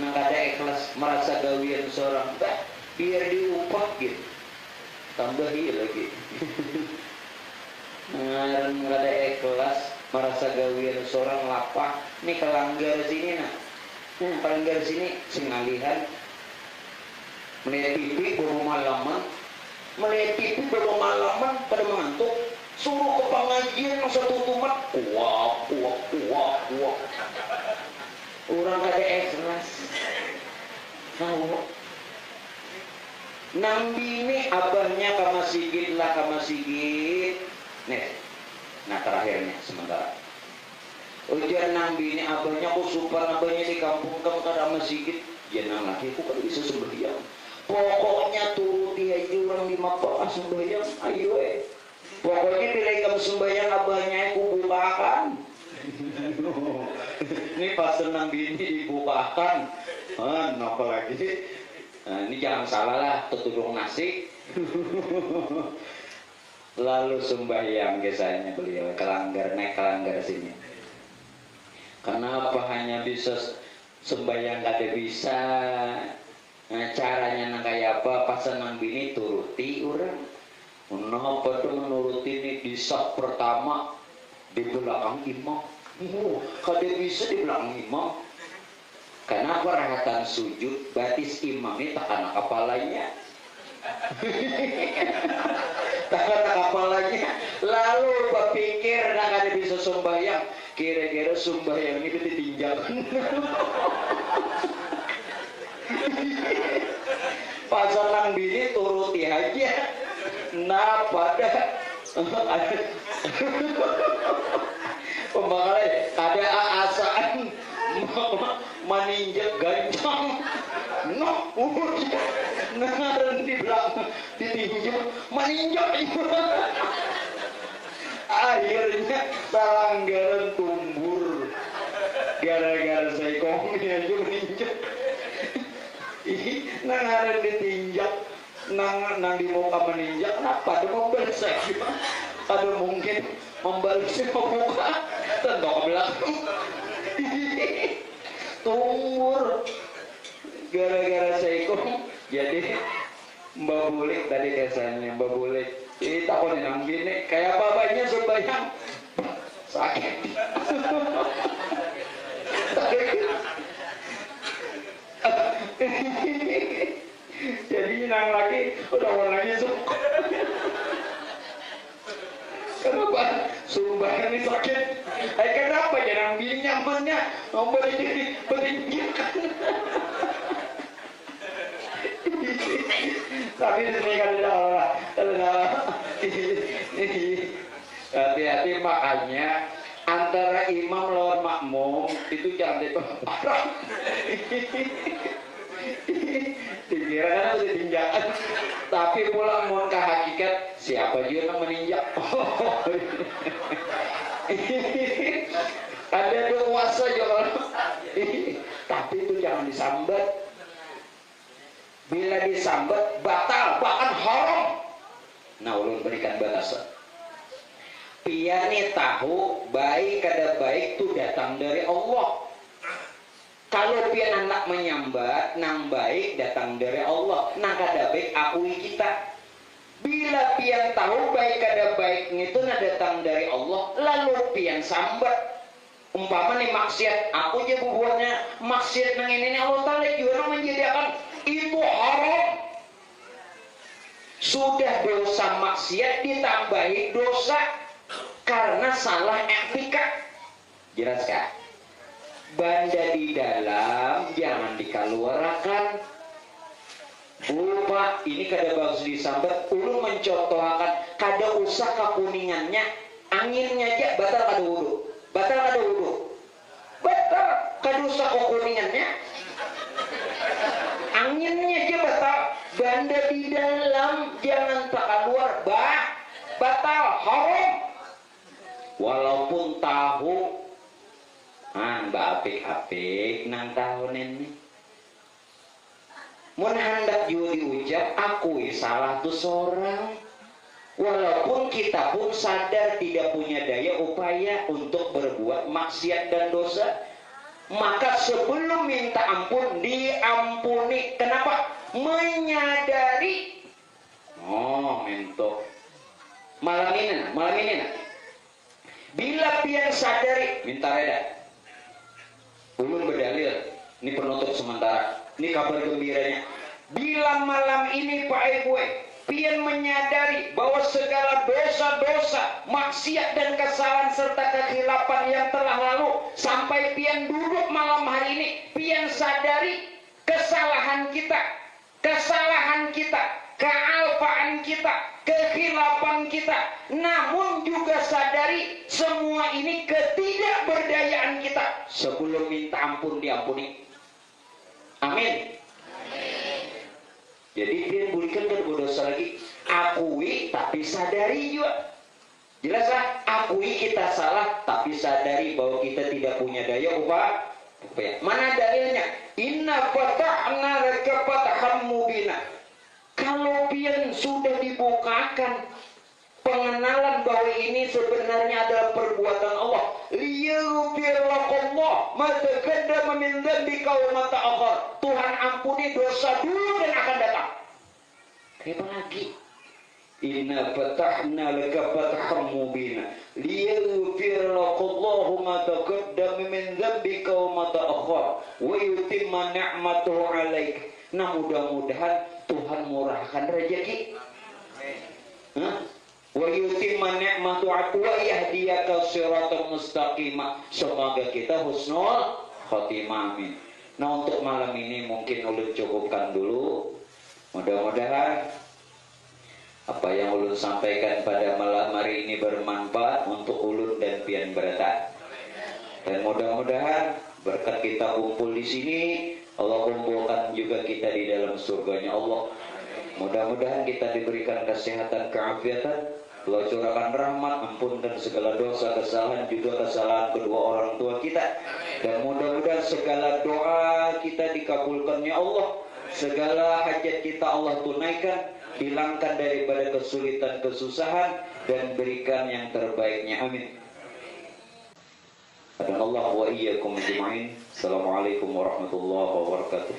nang ada ikhlas merasa gawian seorang. Bah, biar diupah gitu. Tambahi lagi. Nggak ada ikhlas merasa gawian seorang lapar. Ini kelanggar sini nah. Kelanggar sini singalihan. Melihat TV baru malaman. Melihat TV baru malaman pada mengantuk. Suruh ke pengajian yang satu tumat. Wah. Orang kada ikhlas. Nang bini abahnya ke masjid lah ke masjid. Nih. Nah terakhirnya sementara. Ujian nang bini abahnya ku super abahnya di kampung kamu kada masjid. Jangan lagi ku kan bisa sembahyang. Pokoknya turuti aja orang 5 sembahyang. Ayo pokoknya bila kamu sembahyang abahnya ku bukakan. Ini pas nang bini dibukakan. Apa lagi? Nah, ini jangan salah lah, tutudung nasi. Lalu sembahyang kisahnya beliau naik kelanggar sini. Kenapa hanya bisa sembahyang kada bisa? Nah, caranya nang kayak apa? Pas nang bini turuti orang. Kenapa tuh menuruti ini di saf pertama di belakang imam? Kada bisa di belakang imam. Kenapa rahatan sujud batis imam ini tekan kepalanya? Tekan kepalanya. Lalu berpikir nak kada bisa sembahyang. Kira-kira sembahyang itu ditinjak. Pasal nang bini turuti aja. Nah pada pembakaran ada asaan meninjak gancang. No, ngaran di belakang ditinjak meninjak. Akhirnya pelanggaran tumbur gara-gara saya komi aja meninjak. Ngaran ditinjak nang di muka meninjak. Kenapa ada membalas lagi? Ada mungkin membalasnya ke muka tentu ke belakang. Tumbur gara-gara saya jadi Mbak Bulik tadi kesannya Mbak Bulik ini takut nang gini kayak bapaknya sembahyang sakit. Jadi nang lagi udah lagi suka. Kenapa sembahyang ini sakit? Kenapa jangan bini nyamannya nomor ini berinjakan. Tapi ini kan hati-hati makanya antara imam lawan makmum itu jangan diparah. Dikira kan udah tinjakan, tapi pulang mau ke hakikat siapa juga yang meninjak. Ada kuasa juga, tapi itu jangan disambat. Bila disambat batal bahkan haram. Nah ulun berikan batasan. pian nih tahu baik kada baik itu datang dari Allah. Kalau pian hendak menyambat nang baik datang dari Allah, nang kada baik akui kita. Bila pian tahu baik kada baik itu nah datang dari Allah, lalu pian sambat. Umpama nih maksiat, aku aja bubuhannya maksiat nang ini Allah Ta'ala juga menjadikan itu haram. Sudah dosa maksiat ditambahi dosa karena salah etika. Jelas kah? Banda di dalam jangan dikeluarkan. Lupa ini kada bagus disambat. Ulun mencontohkan kada usah kakuningannya, anginnya aja batal kada wudu. Batal kada wudu. Batal kada usah kakuningannya. Anginnya aja batal. Banda di dalam jangan tak keluar. Batal haram. Walaupun tahu mbak apik-apik nang tahun ini mun hendak juga diucap akui salah tuh seorang, walaupun kita pun sadar tidak punya daya upaya untuk berbuat maksiat dan dosa, maka sebelum minta ampun diampuni. Kenapa? Menyadari. Mentok malam ini bila pian sadari minta reda. Ulun berdalil, ini penutup sementara, ini kabar gembiranya. Bila malam ini Pak Ibu pian menyadari bahwa segala dosa-dosa, maksiat dan kesalahan serta kekhilapan yang telah lalu, sampai pian duduk malam hari ini, pian sadari kesalahan kita, kealpaan kita, kekhilapan kita, namun juga sadari semua ini ketidakberdayaan kita. Sebelum minta ampun diampuni. Amin. Jadi dia bulikan kan berdosa lagi. Akui tapi sadari juga. Jelas lah, akui kita salah tapi sadari bahwa kita tidak punya daya upaya. Mana dalilnya? Inna fatahna laka fathan mubina. Kalau pian sudah dibukakan pengenalan bahwa ini sebenarnya adalah perbuatan Allah, liyaghfir lakallah ma taqaddama min dzambika wa ma ta'akhkhar. Tuhan ampuni dosa dulu dan akan datang. Apa lagi? Inna fatahna laka fathan mubina liyaghfir lakallahu ma taqaddama min dzambika wa ma ta'akhkhar wa yutimma ni'matahu 'alaik. Nah, mudah-mudahan Tuhan murahkan rezeki. Wa yutimma ni'matu 'wa yahdiyaka shiratan mustaqima. Semoga kita husnul khotimah. Amin. Nah, untuk malam ini mungkin ulun cukupkan dulu. Mudah-mudahan apa yang ulun sampaikan pada malam hari ini bermanfaat untuk ulun dan pian berata. Dan mudah-mudahan berkat kita kumpul di sini, Allah kumpulkan juga kita di dalam surganya Allah. Mudah-mudahan kita diberikan kesehatan, keafiatan, Allah curahkan rahmat, ampunkan segala dosa, kesalahan, juga kesalahan kedua orang tua kita. Dan mudah-mudahan segala doa kita dikabulkannya Allah. Segala hajat kita Allah tunaikan, hilangkan daripada kesulitan, kesusahan, dan berikan yang terbaiknya. Amin. Dan Allah wa iyyakum ajma'in. Assalamualaikum warahmatullahi wabarakatuh.